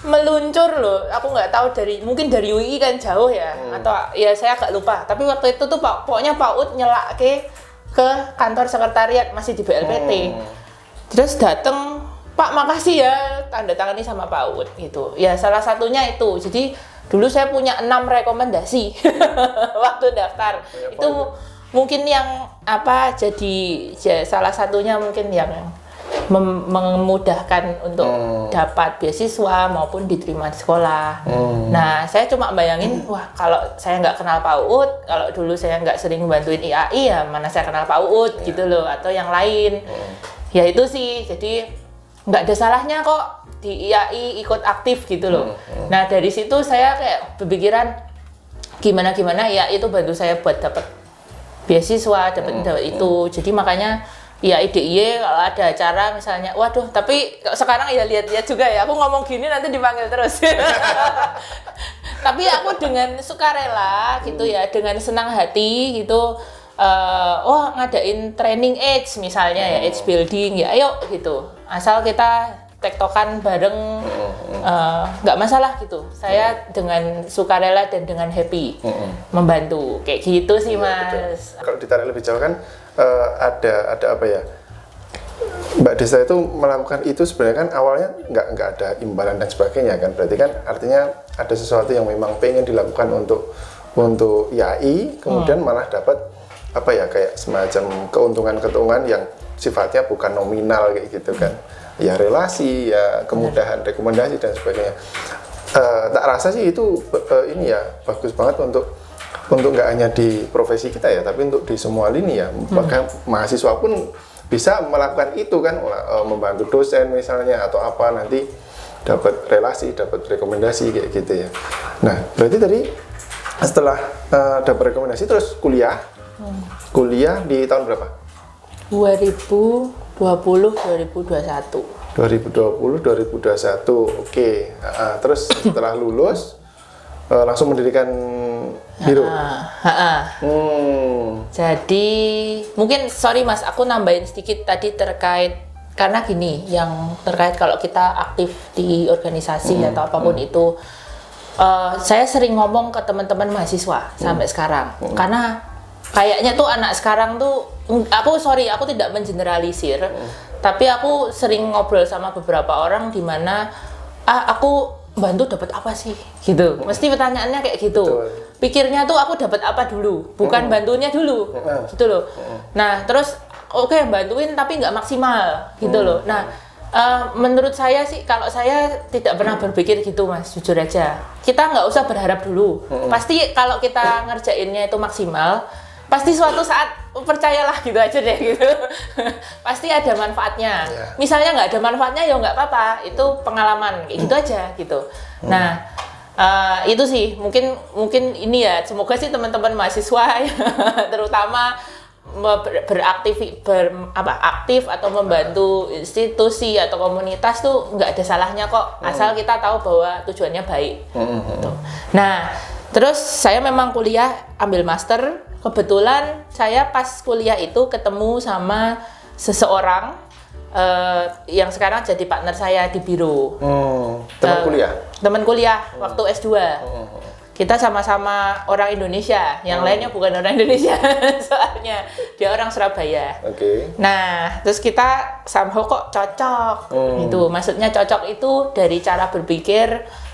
meluncur loh. Aku nggak tahu mungkin dari UI kan jauh ya, atau ya saya agak lupa. Tapi waktu itu tuh pokoknya Pak Ut nyelak ke kantor sekretariat masih di BLPT. Terus dateng, Pak makasih ya tanda tangan ini sama Pak Ut gitu. Ya salah satunya itu. Jadi dulu saya punya 6 rekomendasi waktu daftar. Itu mungkin yang jadi salah satunya mungkin yang memudahkan untuk dapat beasiswa maupun diterima di sekolah. Nah, saya cuma bayangin, wah kalau saya nggak kenal Pak Uut, kalau dulu saya nggak sering bantuin IAI ya mana saya kenal Pak Uut gitu loh, atau yang lain. Ya itu sih, jadi nggak ada salahnya kok di IAI ikut aktif gitu loh. Nah dari situ saya kayak berpikiran gimana ya itu bantu saya buat dapat beasiswa, dapat itu. Jadi makanya ya IDIY kalau ada acara misalnya, waduh tapi sekarang ya lihat-lihat juga ya, aku ngomong gini nanti dipanggil terus. Tapi aku dengan sukarela gitu ya, dengan senang hati gitu, ngadain training age misalnya ya, age building ya ayo gitu, asal kita tektokan bareng, nggak masalah gitu. Saya dengan sukarela dan dengan happy membantu kayak gitu sih Mas. Kalau ditarik lebih jauh kan ada apa ya, Mbak Desa itu melakukan itu sebenarnya kan awalnya nggak ada imbalan dan sebagainya kan, berarti kan artinya ada sesuatu yang memang pengen dilakukan untuk IAI, kemudian malah dapat apa ya kayak semacam keuntungan yang sifatnya bukan nominal kayak gitu kan. Ya relasi, ya kemudahan, rekomendasi dan sebagainya. Tak rasa sih itu ini ya bagus banget untuk nggak hanya di profesi kita ya, tapi untuk di semua lini ya. Bahkan mahasiswa pun bisa melakukan itu kan, membantu dosen misalnya atau apa, nanti dapat relasi, dapat rekomendasi kayak gitu ya. Nah berarti tadi setelah dapat rekomendasi terus kuliah di tahun berapa? 2021, oke. Terus setelah lulus langsung mendirikan biro. Jadi mungkin sorry Mas, aku nambahin sedikit tadi terkait karena gini, yang terkait kalau kita aktif di organisasi atau apapun itu, saya sering ngomong ke teman-teman mahasiswa sampai sekarang, karena kayaknya tuh anak sekarang tuh, aku tidak mengeneralisir, tapi aku sering ngobrol sama beberapa orang di mana aku bantu dapat apa sih gitu, mesti pertanyaannya kayak gitu. Pikirnya tuh aku dapat apa dulu, bukan bantunya dulu gitu loh. Nah terus oke, bantuin tapi nggak maksimal gitu loh. Nah menurut saya sih, kalau saya tidak pernah berpikir gitu Mas, jujur aja. Kita nggak usah berharap dulu. Pasti kalau kita ngerjainnya itu maksimal, pasti suatu saat, percayalah gitu aja deh gitu. Pasti ada manfaatnya. Misalnya nggak ada manfaatnya ya nggak apa-apa, itu pengalaman kayak gitu aja gitu. Nah itu sih mungkin ini ya, semoga sih teman-teman mahasiswa terutama aktif atau membantu institusi atau komunitas tuh nggak ada salahnya kok, asal kita tahu bahwa tujuannya baik gitu. Nah Terus saya memang kuliah ambil master. Kebetulan saya pas kuliah itu ketemu sama seseorang yang sekarang jadi partner saya di biro. Teman kuliah? Teman kuliah waktu S2. Kita sama-sama orang Indonesia, yang lainnya bukan orang Indonesia, soalnya dia orang Surabaya. Nah, terus kita somehow kok cocok, gitu. Maksudnya cocok itu dari cara berpikir,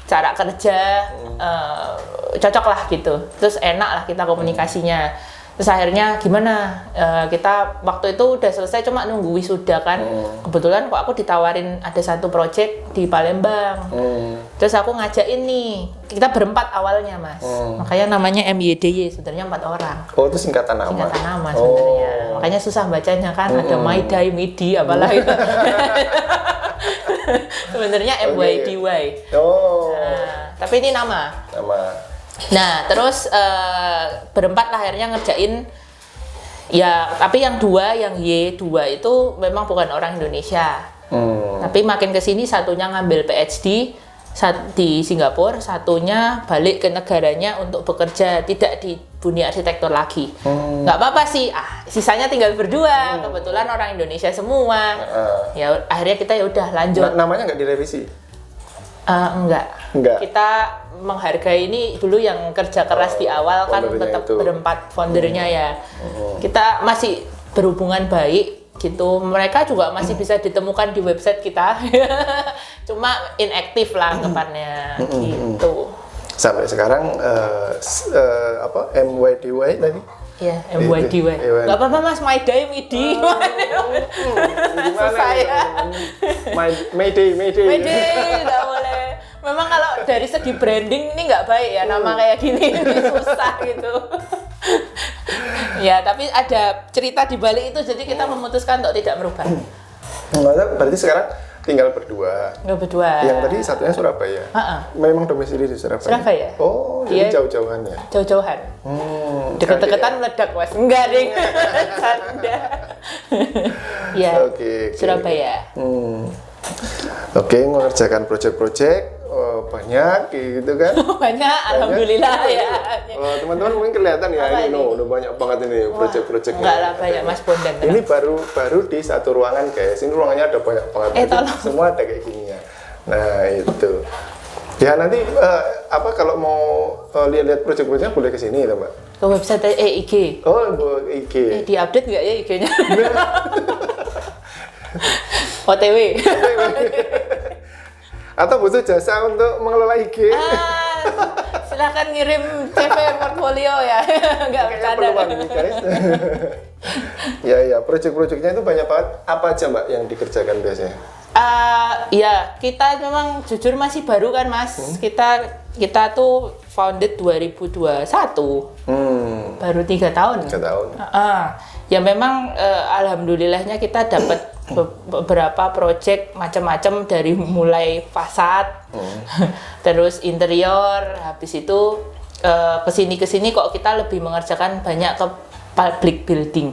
cara kerja, cocok lah gitu. Terus enak lah kita komunikasinya. Terus akhirnya gimana? Kita waktu itu udah selesai, cuma nunggu wisuda kan. Kebetulan kok aku ditawarin ada satu project di Palembang. Terus aku ngajakin nih, kita berempat awalnya mas. Makanya namanya MYDY, sebenarnya 4 orang. Oh itu singkatan nama? Singkatan nama sebenarnya. Makanya susah bacanya kan, ada MYDY, MIDI, apalah itu. Sebenarnya MYDY. Nah, tapi ini nama. Nah, terus berempat lah akhirnya ngerjain. Ya, tapi yang Y2 itu memang bukan orang Indonesia. Tapi makin kesini satunya ngambil PhD di Singapura, satunya balik ke negaranya untuk bekerja, tidak di dunia arsitektur lagi. Nggak apa-apa sih, sisanya tinggal berdua. Kebetulan orang Indonesia semua. Ya akhirnya kita ya udah lanjut. Namanya nggak direvisi? Enggak. Kita menghargai ini dulu yang kerja keras di awal kan, tetap berempat foundernya ya. Kita masih berhubungan baik gitu. Mereka juga masih bisa ditemukan di website kita. Cuma inaktif lah anggapannya gitu. Sampai sekarang MYDY tadi? Iya, MYDY. Gak apa-apa mas, MYDY, MIDI. Susah ya. Mayday, gak boleh. Memang kalau dari segi branding ini nggak baik ya, nama kayak gini susah gitu. Ya, tapi ada cerita di balik itu, jadi kita memutuskan untuk tidak merubah. Berarti sekarang tinggal berdua. Yang tadi satunya Surabaya. Memang domisili di Surabaya. Oh, jadi jauh-jauhan ya? Jauh-jauhan. Deket-deketan meledak mas. Enggak ding. Canda. Ya. Surabaya. Oke, mengerjakan proyek-proyek banyak gitu kan? Banyak, alhamdulillah ya. Teman-teman mungkin kelihatan ya, ini udah banyak banget ini proyek-proyeknya. Enggak lah, banyak mas Bondan. Ini baru di satu ruangan guys, ini ruangannya ada banyak banget. Semua ada kayak gini ya. Nah itu. Ya nanti kalau mau lihat-lihat proyek-proyeknya boleh ke sini ya Mbak? Ke website IG. Oh, IG. Di-update nggak ya IG-nya? OTW. Atau butuh jasa untuk mengelola IG? Silahkan ngirim CV portfolio ya. Nggak bercanda. Guys. Ya, proyek-proyeknya itu banyak banget. Apa aja Mbak yang dikerjakan biasanya? Ya, kita memang jujur masih baru kan mas. Kita tuh founded 2021. Baru 3 tahun. 3 tahun. Ya memang alhamdulillahnya kita dapat beberapa project macam-macam, dari mulai fasad, terus interior, habis itu kesini kok kita lebih mengerjakan banyak ke public building.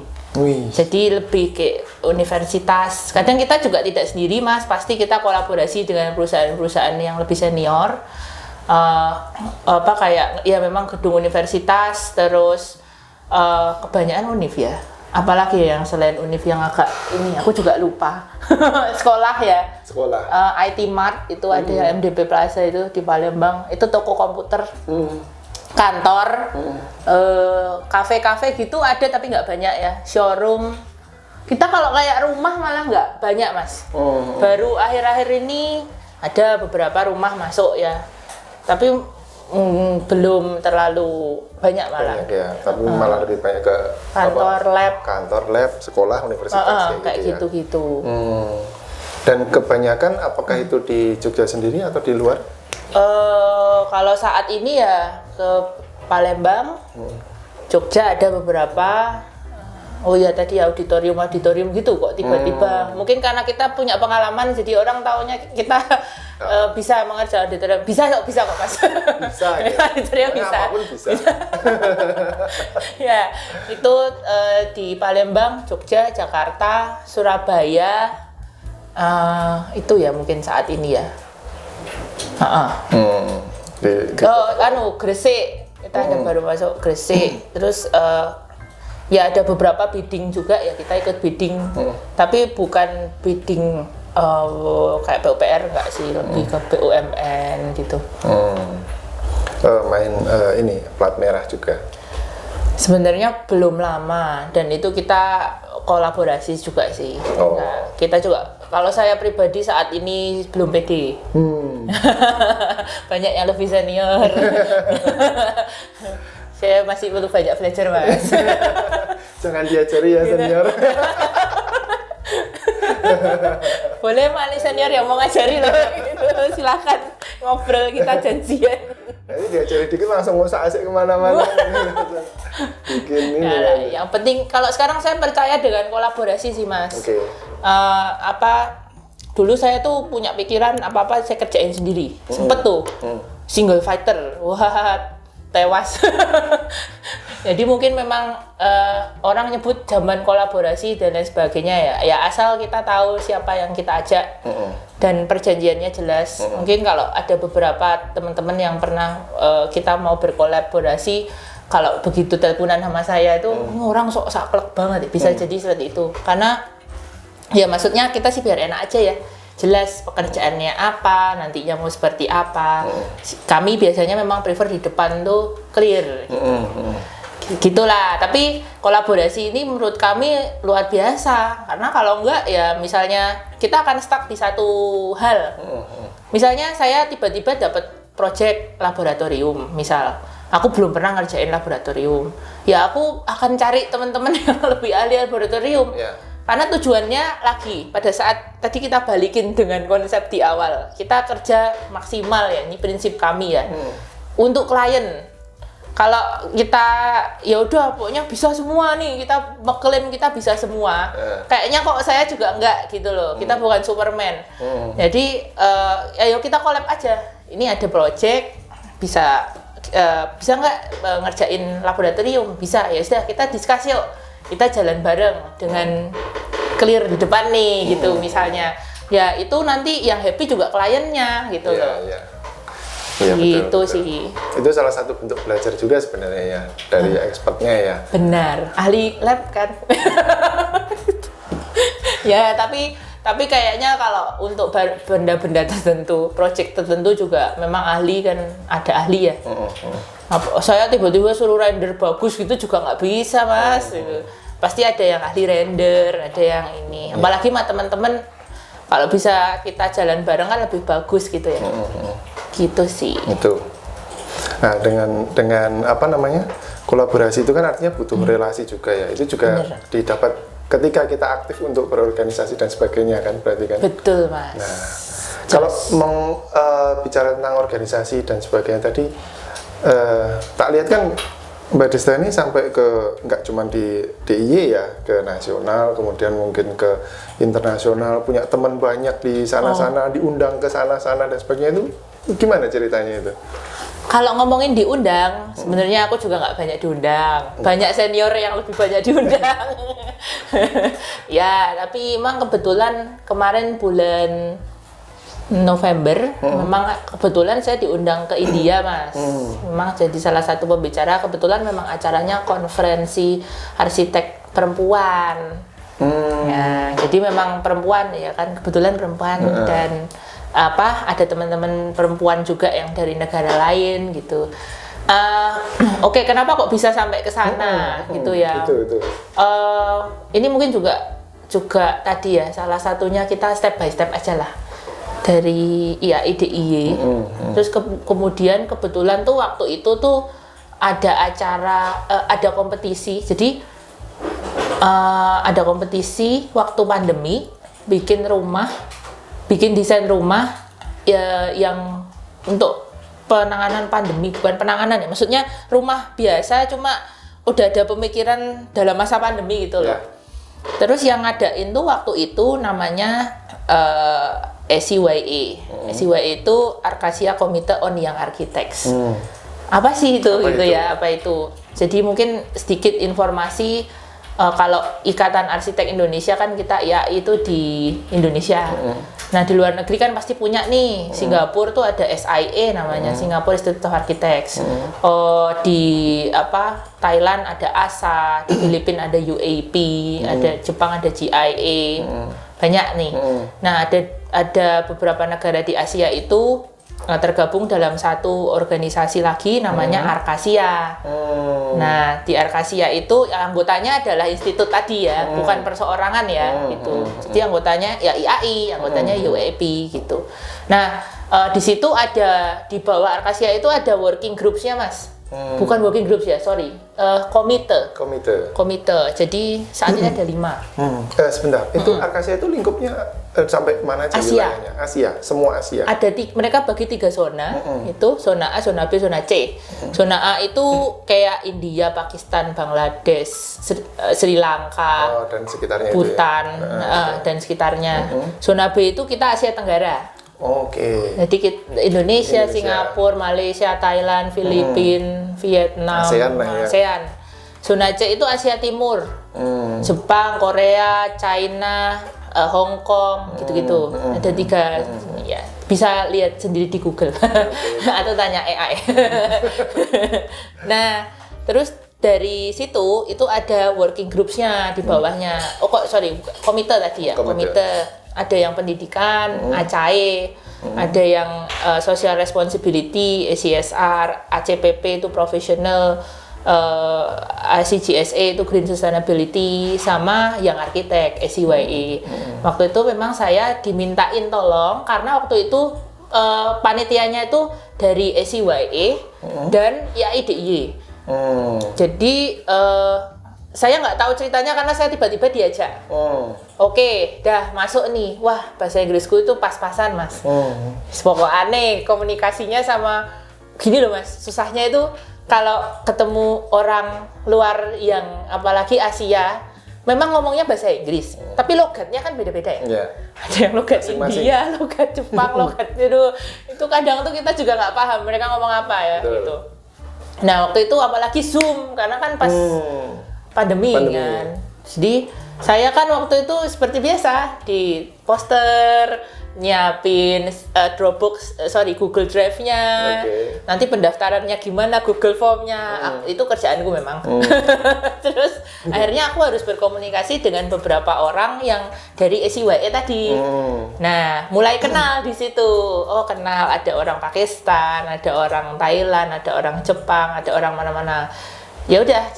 Jadi lebih ke universitas. Kadang kita juga tidak sendiri mas, pasti kita kolaborasi dengan perusahaan-perusahaan yang lebih senior. Kayak ya memang gedung universitas, terus kebanyakan univ ya. Apalagi yang selain univ yang agak ini aku juga lupa. Sekolah ya. IT Mart itu ada, MDP Plaza itu di Palembang, itu toko komputer. Kantor, kafe-kafe gitu ada tapi nggak banyak ya. Showroom. Kita kalau kayak rumah malah nggak banyak mas. Baru akhir-akhir ini ada beberapa rumah masuk ya. Tapi belum terlalu banyak malah. Banyak ya, tapi malah lebih banyak ke kantor, lab, sekolah, universitas kayak gitu-gitu. Dan kebanyakan apakah itu di Jogja sendiri atau di luar? Kalau saat ini ya ke Palembang, Jogja ada beberapa. Oh ya tadi auditorium gitu kok tiba-tiba. Mungkin karena kita punya pengalaman jadi orang taunya kita bisa mengerjakan auditorium. Bisa kok mas. Bisa ya. Auditorium bisa. Ya itu di Palembang, Jogja, Jakarta, Surabaya. Itu ya mungkin saat ini ya. Gresik Kita ada baru masuk Gresik. Terus ya ada beberapa bidding juga ya, kita ikut bidding. Tapi bukan bidding kayak PUPR enggak sih, lebih ke BUMN gitu. Main ini plat merah juga. Sebenarnya belum lama, dan itu kita kolaborasi juga sih. Nah, kita juga, kalau saya pribadi saat ini belum pede. Banyak yang lebih senior. Saya masih perlu banyak belajar, Mas. Jangan diajari ya senior. Boleh Mak, nih senior yang mau ngajari loh. Gitu. Silakan ngobrol, kita janjian. Nanti diajari dikit langsung ngosak asik kemana-mana. Bikin ini. Nah, yang penting kalau sekarang saya percaya dengan kolaborasi sih, Mas. Oke. Dulu saya tuh punya pikiran apa-apa saya kerjain sendiri. Sempet tuh single fighter. Wah, tewas. Jadi mungkin memang orang nyebut zaman kolaborasi dan lain sebagainya ya. Ya asal kita tahu siapa yang kita ajak dan perjanjiannya jelas. Mungkin kalau ada beberapa teman-teman yang pernah kita mau berkolaborasi, kalau begitu teleponan sama saya itu orang sok saklek banget, bisa jadi seperti itu. Karena ya maksudnya kita sih biar enak aja ya. Jelas pekerjaannya apa, nantinya mau seperti apa. Kami biasanya memang prefer di depan tuh clear. Gitulah. Tapi kolaborasi ini menurut kami luar biasa. Karena kalau enggak ya misalnya kita akan stuck di satu hal. Misalnya saya tiba-tiba dapat project laboratorium, misal. Aku belum pernah ngerjain laboratorium. Ya aku akan cari teman-teman yang lebih ahli laboratorium. Karena tujuannya lagi pada saat tadi kita balikin dengan konsep di awal, kita kerja maksimal ya, ini prinsip kami ya. Untuk klien, kalau kita ya udah pokoknya bisa semua nih, kita mengklaim kita bisa semua. Kayaknya kok saya juga enggak gitu loh. Kita bukan Superman. Jadi ayo kita collab aja. Ini ada project, bisa nggak ngerjain laboratorium? Bisa, ya sudah kita diskusi yuk. Kita jalan bareng dengan clear di depan nih gitu misalnya. Ya itu nanti yang happy juga kliennya gitu loh. Iya, gitu betul. sih. Itu salah satu bentuk belajar juga sebenarnya ya dari expertnya ya. Benar, ahli lab kan. Ya tapi kayaknya kalau untuk benda-benda tertentu, project tertentu juga memang ahli kan, ada ahli ya. Saya tiba-tiba suruh render bagus gitu juga nggak bisa, Mas. Pasti ada yang ahli render, ada yang ini. Apalagi mah teman-teman kalau bisa kita jalan bareng kan lebih bagus gitu ya. Gitu sih. Itu. Nah, dengan apa namanya? Kolaborasi itu kan artinya butuh relasi juga ya. Itu juga didapat ketika kita aktif untuk berorganisasi dan sebagainya kan, berarti kan. Betul, Mas. Nah, kalau bicara tentang organisasi dan sebagainya tadi, tak lihat kan Mbak Desta ini sampai ke nggak cuma di DIY ya, ke nasional, kemudian mungkin ke internasional, punya teman banyak di sana-sana, diundang ke sana-sana dan sebagainya. Itu gimana ceritanya itu? Kalau ngomongin diundang, sebenarnya aku juga nggak banyak diundang. Banyak senior yang lebih banyak diundang. Ya, tapi emang kebetulan kemarin bulan November, memang kebetulan saya diundang ke India, Mas. Memang jadi salah satu pembicara. Kebetulan memang acaranya konferensi arsitek perempuan. Ya, jadi memang perempuan ya kan, kebetulan perempuan dan ada teman-teman perempuan juga yang dari negara lain gitu. Oke, kenapa kok bisa sampai ke sana gitu ya? Ini mungkin juga tadi ya, salah satunya kita step by step aja lah. Dari IDIY, terus kemudian kebetulan tuh waktu itu tuh ada acara, ada kompetisi, jadi ada kompetisi waktu pandemi, bikin desain rumah ya, yang untuk penanganan pandemi, bukan penanganan ya, maksudnya rumah biasa cuma udah ada pemikiran dalam masa pandemi gitu loh. Terus yang ngadain tuh waktu itu namanya ACYA. ACYA itu Acacia Committee on Young Architects. Apa sih itu apa itu? Jadi mungkin sedikit informasi, kalau Ikatan Arsitek Indonesia kan kita ya itu di Indonesia. Nah di luar negeri kan pasti punya nih. Singapura tuh ada SIA namanya, Singapore Institute of Architects. Di Thailand ada ASA, di Filipina ada UAP, ada Jepang ada GIA, banyak nih. Nah ada beberapa negara di Asia itu tergabung dalam satu organisasi lagi namanya Arkasia. Nah di Arkasia itu anggotanya adalah institut tadi ya, bukan perseorangan ya gitu. Jadi anggotanya ya IAI, anggotanya UAP gitu. Nah di situ ada di bawah Arkasia itu ada working groups-nya Mas. Bukan working groups ya, sorry. Komite. Jadi saat ini ada 5. Sebentar, itu Arkasia itu lingkupnya sampai mana aja wilayahnya? Asia, semua Asia. Ada mereka bagi 3 zona, itu zona A, zona B, zona C. Zona A itu kayak India, Pakistan, Bangladesh, Sri Lanka, dan sekitarnya Bhutan, itu ya? dan sekitarnya. Zona B itu kita Asia Tenggara. Oke. Jadi Indonesia, Singapura, Malaysia, Thailand, Filipina, Vietnam, ASEAN. Zona C itu Asia Timur, Jepang, Korea, China, Hong Kong, gitu-gitu. Ada 3, ya bisa lihat sendiri di Google atau tanya AI. Nah, terus dari situ itu ada working groups-nya di bawahnya. Komite tadi ya, komite. Ada yang pendidikan, ACAE, ada yang social responsibility, CSR, ACPP itu professional, ICGSA itu green sustainability, sama yang arsitek, SCYE. Waktu itu memang saya dimintain tolong karena waktu itu panitianya itu dari SCYE dan IAIDIY. Jadi saya nggak tahu ceritanya karena saya tiba-tiba diajak. Oke, dah masuk nih. Wah, bahasa Inggrisku itu pas-pasan, Mas. Pokoknya aneh komunikasinya sama gini loh, Mas. Susahnya itu kalau ketemu orang luar yang apalagi Asia, memang ngomongnya bahasa Inggris, tapi logatnya kan beda-beda ya. Ada yang logat India, logat Jepang, logat itu kadang tuh kita juga nggak paham mereka ngomong apa ya gitu. Nah, waktu itu apalagi Zoom karena kan pas pandemi kan. Jadi saya kan waktu itu seperti biasa di poster, nyiapin Google Drive-nya. Nanti pendaftarannya gimana, Google Form-nya. Itu kerjaanku memang. Terus akhirnya aku harus berkomunikasi dengan beberapa orang yang dari SCYE tadi. Nah, mulai kenal di situ. Oh, kenal ada orang Pakistan, ada orang Thailand, ada orang Jepang, ada orang mana-mana. Ya udah,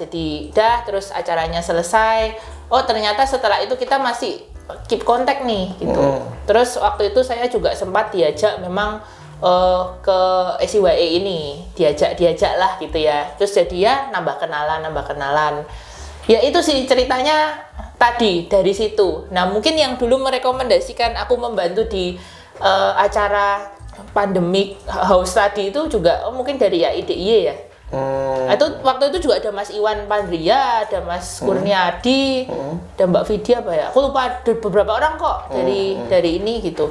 terus acaranya selesai. Oh, ternyata setelah itu kita masih keep kontak nih gitu. Terus waktu itu saya juga sempat diajak memang ke SCYE ini, diajak lah gitu ya. Terus jadi ya nambah kenalan. Ya itu sih ceritanya tadi dari situ. Nah, mungkin yang dulu merekomendasikan aku membantu di acara pandemic house tadi itu juga mungkin dari IAIDIY ya. Itu waktu itu juga ada Mas Iwan Pandria, ada Mas Kurniadi, ada Mbak Vidya apa ya? Aku lupa, ada beberapa orang kok dari ini gitu.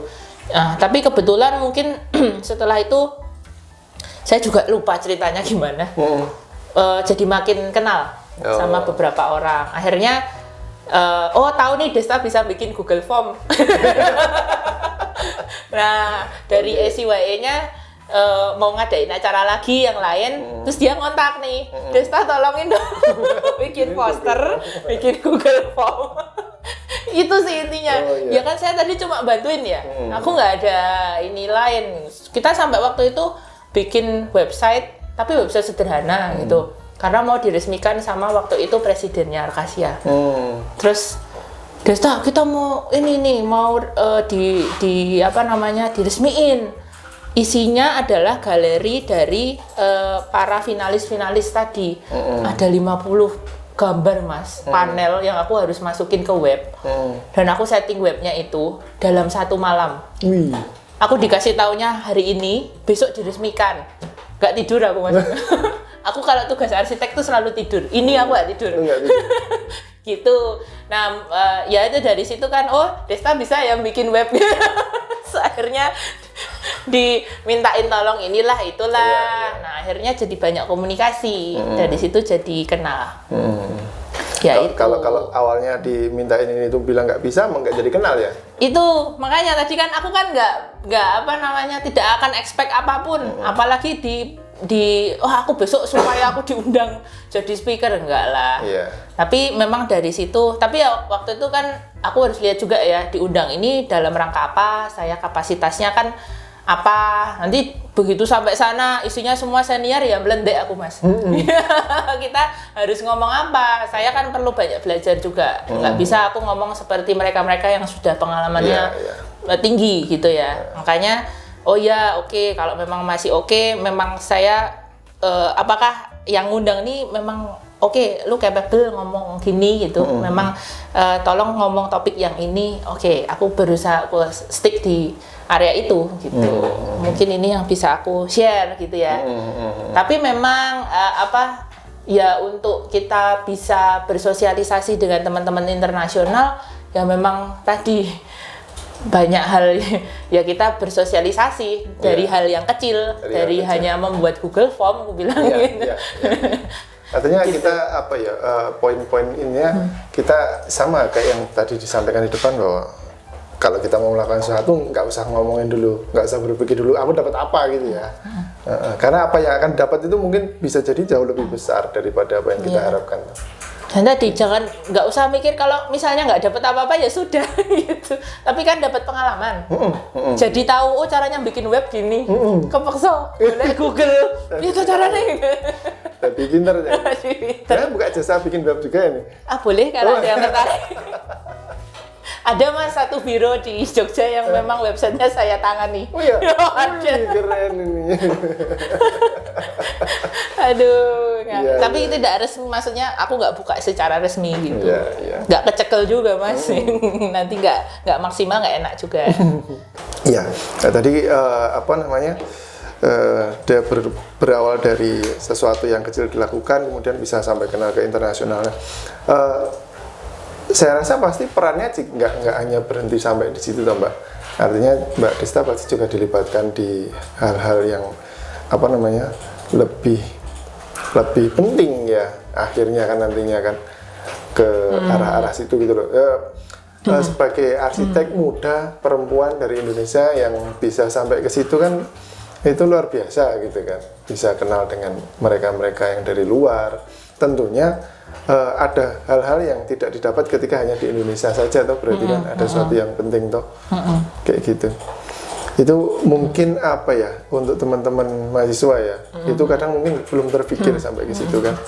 Nah, tapi kebetulan mungkin setelah itu saya juga lupa ceritanya gimana. Jadi makin kenal sama beberapa orang. Akhirnya tahu nih Desta bisa bikin Google Form. Nah, dari SCYE-nya mau ngadain acara lagi yang lain, terus dia ngontak nih, Desta tolongin dong bikin poster, bikin Google Form. Itu sih intinya. Ya kan saya tadi cuma bantuin ya, aku nggak ada ini lain. Kita sampai waktu itu bikin website, tapi website sederhana gitu, karena mau diresmikan sama waktu itu presidennya Arkasia. Terus Desta kita mau ini nih mau diresmiin. Isinya adalah galeri dari para finalis-finalis tadi. Ada 50 gambar, Mas, panel yang aku harus masukin ke web. Dan aku setting webnya itu dalam 1 malam. Aku dikasih taunya hari ini, besok diresmikan. Gak tidur aku, Mas. Aku kalau tugas arsitek tuh selalu tidur. Ini aku gak tidur. Gitu. Nah, ya itu dari situ kan, Desta bisa yang bikin web. Akhirnya dimintain tolong inilah itulah. Nah, akhirnya jadi banyak komunikasi. Dari situ jadi kenal. Ya kalau awalnya dimintain ini tuh bilang nggak bisa, emang nggak jadi kenal ya? Itu makanya tadi kan aku kan nggak apa namanya, tidak akan expect apapun, apalagi aku besok supaya aku diundang jadi speaker, enggak lah. Tapi memang dari situ, tapi ya waktu itu kan aku harus lihat juga ya, diundang ini dalam rangka apa, saya kapasitasnya kan apa, nanti begitu sampai sana isinya semua senior ya melendek aku mas. Kita harus ngomong apa, saya kan perlu banyak belajar juga, nggak bisa aku ngomong seperti mereka-mereka yang sudah pengalamannya tinggi gitu ya. Makanya oh ya oke, kalau memang masih oke, memang saya apakah yang ngundang ini memang oke, lu capable ngomong gini gitu, memang tolong ngomong topik yang ini, oke, aku berusaha aku stick di area itu gitu. Mungkin ini yang bisa aku share gitu ya. Tapi memang ya untuk kita bisa bersosialisasi dengan teman-teman internasional ya memang tadi banyak hal ya, kita bersosialisasi dari hal yang kecil, dari hanya membuat Google Form, aku bilang gitu. Artinya kita poin-poin ininya kita sama kayak yang tadi disampaikan di depan, bahwa kalau kita mau melakukan sesuatu nggak usah ngomongin dulu, nggak usah berpikir dulu aku dapat apa gitu ya. Karena apa yang akan dapat itu mungkin bisa jadi jauh lebih besar daripada apa yang kita harapkan. Dan tadi nggak usah mikir kalau misalnya nggak dapat apa-apa ya sudah gitu. Tapi kan dapat pengalaman. Jadi tahu caranya bikin web gini. Kepaksa boleh Google. Itu caranya. Jadi pinter ya. Saya buka jasa bikin web juga ini. Boleh kalau ada yang tertarik. Ada mas satu biro di Jogja yang memang websitenya saya tangani. Oh iya? Keren ini. Aduh, tapi tidak resmi, maksudnya aku nggak buka secara resmi gitu. Nggak kecekel juga mas, nanti nggak maksimal, nggak enak juga. Iya, tadi dia berawal dari sesuatu yang kecil dilakukan, kemudian bisa sampai kenal ke internasional. Saya rasa pasti perannya nggak hanya berhenti sampai di situ, toh Mbak. Artinya Mbak Desta pasti juga dilibatkan di hal-hal yang lebih penting ya, akhirnya kan nantinya kan ke arah-arah situ gitu loh. Sebagai arsitek muda perempuan dari Indonesia yang bisa sampai ke situ kan itu luar biasa gitu kan, bisa kenal dengan mereka-mereka yang dari luar. Tentunya ada hal-hal yang tidak didapat ketika hanya di Indonesia saja, toh berarti kan ada sesuatu yang penting toh, kayak gitu. Itu mungkin untuk teman-teman mahasiswa ya, itu kadang mungkin belum terpikir sampai ke situ kan.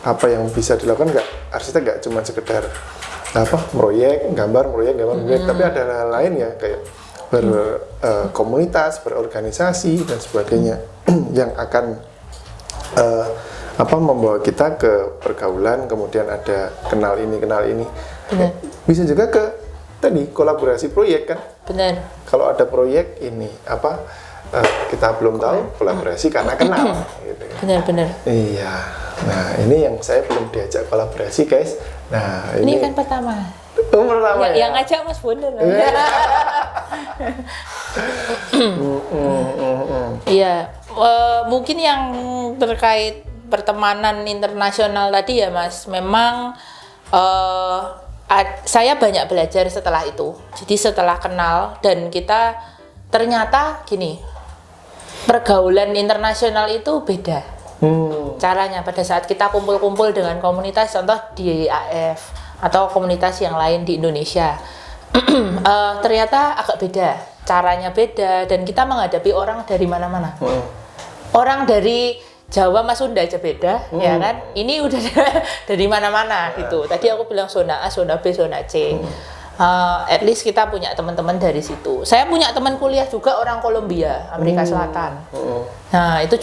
Apa yang bisa dilakukan, arsitek nggak cuma sekedar proyek, gambar, tapi ada hal lain ya, kayak berkomunitas, berorganisasi dan sebagainya yang akan membawa kita ke pergaulan, kemudian ada kenal ini. Bisa juga ke tadi kolaborasi proyek kan. Benar. Kalau ada proyek ini kita belum tahu, kolaborasi karena kenal gitu kan. Benar. Iya. Nah, ini yang saya belum diajak kolaborasi, guys. Nah, ini kan pertama. Pertama ya. Yang ngajak Mas Bondan. Iya, mungkin yang terkait pertemanan internasional tadi ya Mas, memang saya banyak belajar setelah itu. Jadi setelah kenal dan kita ternyata gini, pergaulan internasional itu beda caranya pada saat kita kumpul-kumpul dengan komunitas, contoh di AF atau komunitas yang lain di Indonesia. Ternyata agak beda, caranya beda, dan kita menghadapi orang dari mana-mana. Orang dari Jawa sama Sunda aja beda, ya kan? Ini udah dari mana-mana gitu. Tadi aku bilang zona A, zona B, zona C. At least kita punya teman-teman dari situ. Saya punya teman kuliah juga orang Kolombia, Amerika Selatan. Nah, itu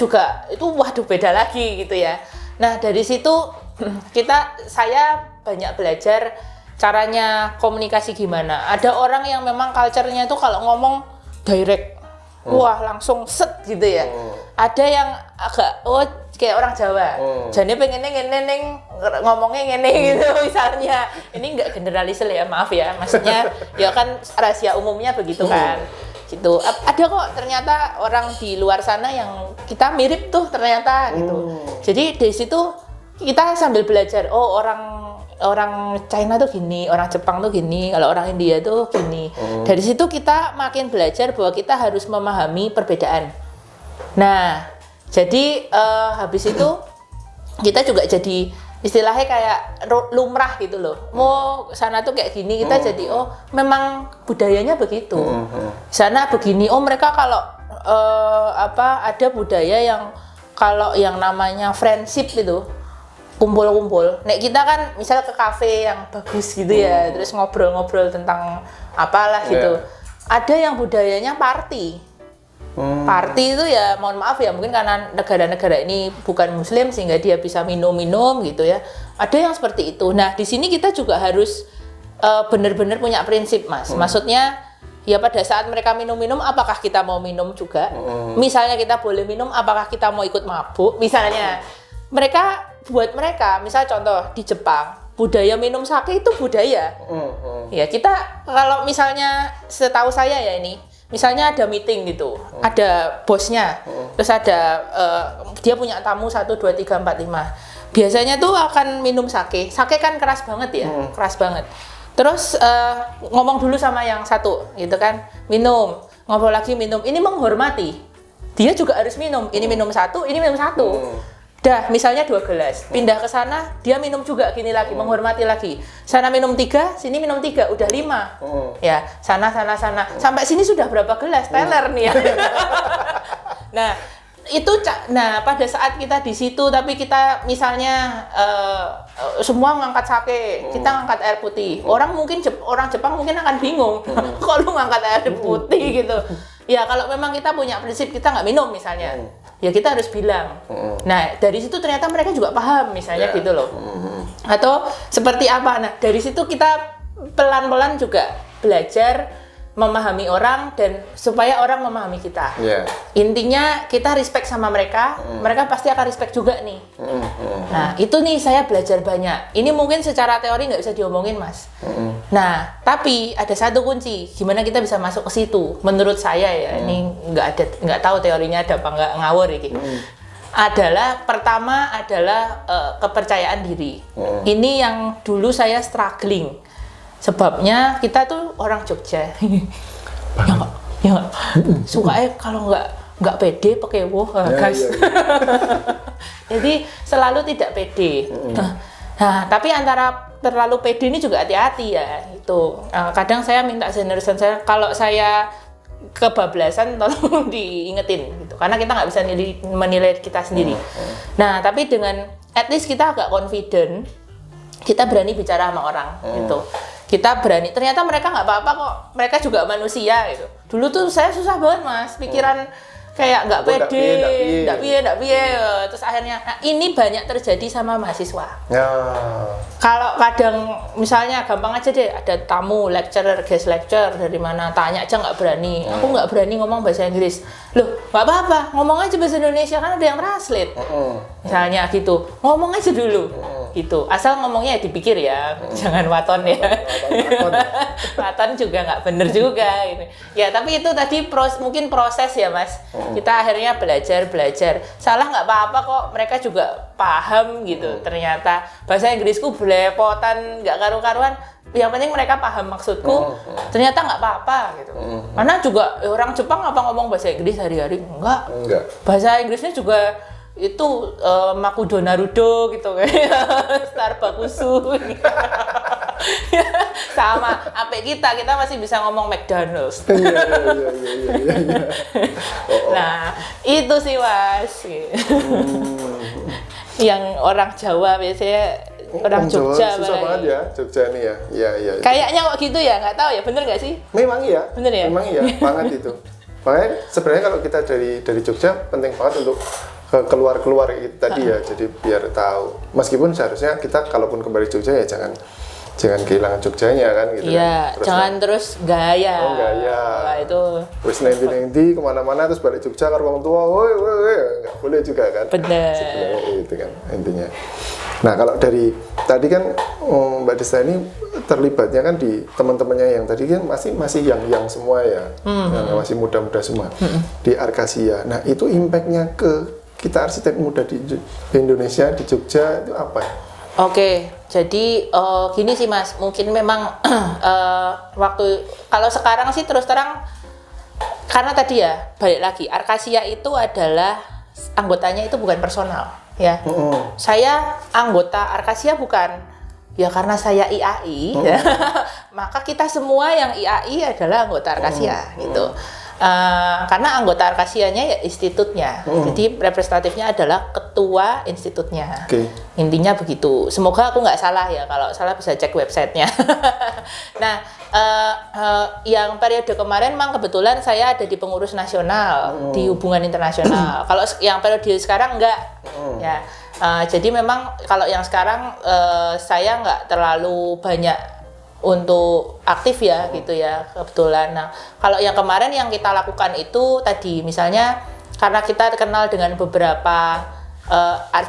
waduh beda lagi gitu ya. Nah, dari situ saya banyak belajar caranya komunikasi gimana. Ada orang yang memang culture-nya itu kalau ngomong direct. Wah, langsung set gitu ya. Ada yang agak kayak orang Jawa. Jadi pengennya ngene ngomongnya ngene gitu misalnya. Ini enggak generalisir ya, maaf ya. Maksudnya ya kan rahasia umumnya begitu kan. Gitu. Ada kok ternyata orang di luar sana yang kita mirip tuh ternyata gitu. Jadi dari situ kita sambil belajar, orang orang China tuh gini, orang Jepang tuh gini, kalau orang India tuh gini. Dari situ kita makin belajar bahwa kita harus memahami perbedaan. Nah, jadi habis itu kita juga jadi istilahnya kayak lumrah gitu loh. Mau sana tuh kayak gini, kita jadi oh memang budayanya begitu. Sana begini, oh mereka kalau ada budaya yang kalau yang namanya friendship gitu, kumpul-kumpul. Nek kita kan misal ke kafe yang bagus gitu ya, terus ngobrol-ngobrol tentang apalah gitu. Ada yang budayanya party. Party itu ya mohon maaf ya, mungkin karena negara-negara ini bukan muslim sehingga dia bisa minum-minum gitu ya. Ada yang seperti itu. Nah, di sini kita juga harus benar-benar punya prinsip, Mas. Maksudnya ya pada saat mereka minum-minum, apakah kita mau minum juga? Misalnya kita boleh minum, apakah kita mau ikut mabuk? Misalnya buat mereka, misal contoh di Jepang, budaya minum sake itu budaya. Ya kita kalau misalnya setahu saya ya ini, misalnya ada meeting gitu, ada bosnya, terus ada dia punya tamu 1, 2, 3, 4, 5. Biasanya tuh akan minum sake. Sake kan keras banget ya, keras banget. Terus ngomong dulu sama yang satu, gitu kan, minum, ngobrol lagi minum. Ini menghormati. Dia juga harus minum. Ini minum 1, ini minum 1. Dah, misalnya 2 gelas. Pindah ke sana, dia minum juga gini lagi, menghormati lagi. Sana minum 3, sini minum 3, udah 5. Ya, sana. Sampai sini sudah berapa gelas? Teller nih ya. Nah, itu pada saat kita di situ tapi kita misalnya semua ngangkat sake, kita ngangkat air putih. Orang Jepang mungkin akan bingung. Kok lu ngangkat air putih gitu. Ya kalau memang kita punya prinsip kita nggak minum misalnya. Ya kita harus bilang. Nah, dari situ ternyata mereka juga paham misalnya gitu loh. Atau seperti apa? Nah, dari situ kita pelan-pelan juga belajar memahami orang dan supaya orang memahami kita. Intinya kita respect sama mereka, mereka pasti akan respect juga nih. Nah itu nih saya belajar banyak. Ini mungkin secara teori nggak bisa diomongin, Mas. Nah tapi ada satu kunci, gimana kita bisa masuk ke situ? Menurut saya ya, ini nggak tahu teorinya ada apa nggak, ngawur ini. Pertama adalah kepercayaan diri. Ini yang dulu saya struggling. Sebabnya kita tuh orang Jogja, ya sukanya kalau nggak pede pakai guys. Jadi selalu tidak pede. Nah, tapi antara terlalu pede ini juga hati-hati ya. Itu kadang saya minta seniorisan saya, kalau saya kebablasan tolong diingetin gitu. Karena kita nggak bisa menilai kita sendiri. Nah, tapi dengan at least kita agak confident, kita berani bicara sama orang gitu. Kita berani, ternyata mereka nggak apa-apa kok, mereka juga manusia gitu. Dulu tuh saya susah banget, Mas, pikiran kayak nggak pede, nggak piye, terus akhirnya, nah ini banyak terjadi sama mahasiswa. Kalau kadang misalnya gampang aja deh, ada tamu, lecturer, guest lecture dari mana, tanya aja nggak berani, aku nggak berani ngomong bahasa Inggris. Loh, nggak apa-apa, ngomong aja bahasa Indonesia kan ada yang translate. Misalnya gitu, ngomong aja dulu. Gitu, asal ngomongnya ya dipikir ya, jangan waton ya. Waton juga nggak bener juga gitu. Ya tapi itu tadi mungkin proses ya, Mas. Kita akhirnya belajar. Salah nggak apa-apa kok, mereka juga paham gitu. Ternyata bahasa Inggrisku belepotan nggak karu-karuan. Yang penting mereka paham maksudku. Ternyata nggak apa-apa gitu. Karena juga orang Jepang apa ngomong bahasa Inggris hari-hari? Enggak. Bahasa Inggrisnya juga itu Makudo Naruto gitu kayak Starbucksusu sama apik kita masih bisa ngomong McDonald's. Nah itu sih, Mas. Yang orang Jawa biasanya orang Jogja susah banget ya, Jogja nih ya. Iya. Kayaknya kok gitu ya, nggak tahu ya, bener nggak sih? Memang iya. Bener ya? Memang iya, banget itu. Makanya sebenarnya kalau kita dari Jogja penting banget untuk keluar itu tadi ya, jadi biar tahu. Meskipun seharusnya kita kalaupun kembali Jogja ya jangan kehilangan Jogjanya kan gitu. Iya, kan. jangan terus gaya. Gaya. Nah, itu. Terus nanti kemana-mana terus balik Jogja kan orang tua, woi, nggak boleh juga kan. Benar. Sebenarnya itu kan intinya. Nah kalau dari tadi kan Mbak Desta ini terlibatnya kan di teman-temannya yang tadi kan masih yang semua ya, yang masih muda-muda semua di Arkasia. Nah itu impactnya ke kita arsitek muda di Indonesia, di Jogja itu apa? Oke, jadi gini sih Mas, mungkin memang waktu kalau sekarang sih terus terang karena tadi ya balik lagi Arkasia itu adalah anggotanya itu bukan personal ya. Saya anggota Arkasia bukan ya karena saya IAI ya. Maka kita semua yang IAI adalah anggota Arkasia gitu. Karena anggota Arkasianya ya institutnya, jadi representatifnya adalah ketua institutnya. Intinya begitu. Semoga aku nggak salah ya, kalau salah bisa cek websitenya. Nah, yang periode kemarin memang kebetulan saya ada di pengurus nasional di hubungan internasional. Kalau yang periode sekarang enggak, ya. Jadi memang kalau yang sekarang saya nggak terlalu banyak untuk aktif ya gitu ya kebetulan. Nah kalau yang kemarin yang kita lakukan itu tadi misalnya karena kita kenal dengan beberapa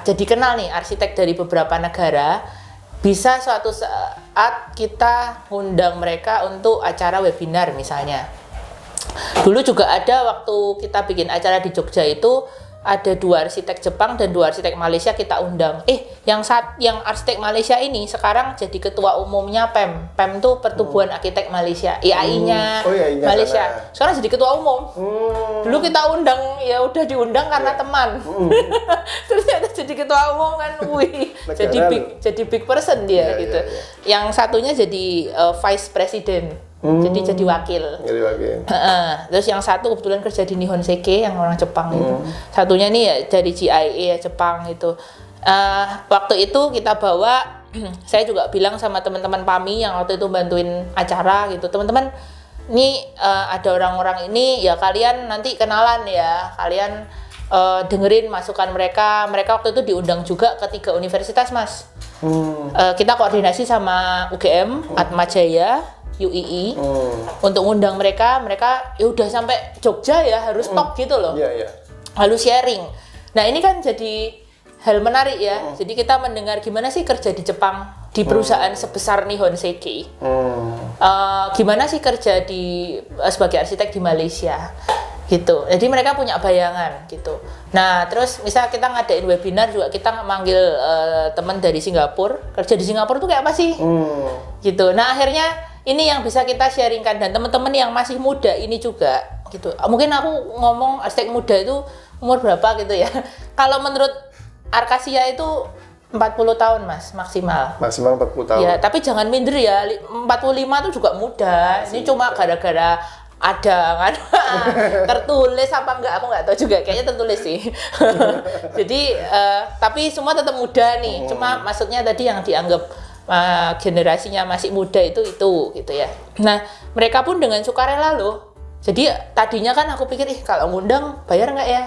jadi kenal nih arsitek dari beberapa negara, bisa suatu saat kita undang mereka untuk acara webinar misalnya. Dulu juga ada waktu kita bikin acara di Jogja itu ada 2 arsitek Jepang dan 2 arsitek Malaysia kita undang. Yang arsitek Malaysia ini sekarang jadi ketua umumnya PEM. PEM itu Pertubuhan Arsitek Malaysia. IAI-nya Malaysia. Sana. Sekarang jadi ketua umum. Dulu kita undang ya udah diundang karena teman. Ternyata jadi ketua umum kan, wih. jadi big person dia gitu. Yang satunya jadi vice president. Jadi wakil. Terus yang satu kebetulan kerja di Nihon Seike yang orang Jepang itu. Satunya nih ya dari GIA ya Jepang itu. Waktu itu kita bawa, saya juga bilang sama teman-teman PAMI yang waktu itu bantuin acara gitu. Teman-teman, ini ada orang-orang ini ya kalian nanti kenalan ya. Kalian dengerin masukan mereka. Mereka waktu itu diundang juga ke 3 universitas, Mas. Kita koordinasi sama UGM, Atmajaya, UII untuk ngundang mereka ya udah sampai Jogja ya harus talk gitu loh, harus sharing. Nah ini kan jadi hal menarik ya. Jadi kita mendengar gimana sih kerja di Jepang di perusahaan sebesar Nihon Seiki, gimana sih kerja sebagai arsitek di Malaysia gitu. Jadi mereka punya bayangan gitu. Nah terus misal kita ngadain webinar juga kita manggil teman dari Singapura, kerja di Singapura tuh kayak apa sih gitu. Nah akhirnya ini yang bisa kita sharingkan dan teman-teman yang masih muda ini juga gitu. Mungkin aku ngomong arsitek muda itu umur berapa gitu ya. Kalau menurut Arkasia itu 40 tahun Mas maksimal. Maksimal 40 tahun. Ya, tapi jangan minder ya. 45 itu juga muda. Ini cuma gara-gara ada kan tertulis apa enggak aku nggak tahu juga, kayaknya tertulis sih. Jadi tapi semua tetap muda nih. Cuma maksudnya tadi yang dianggap generasinya masih muda itu gitu ya. Nah mereka pun dengan sukarela loh. Jadi tadinya kan aku pikir kalau ngundang bayar nggak ya?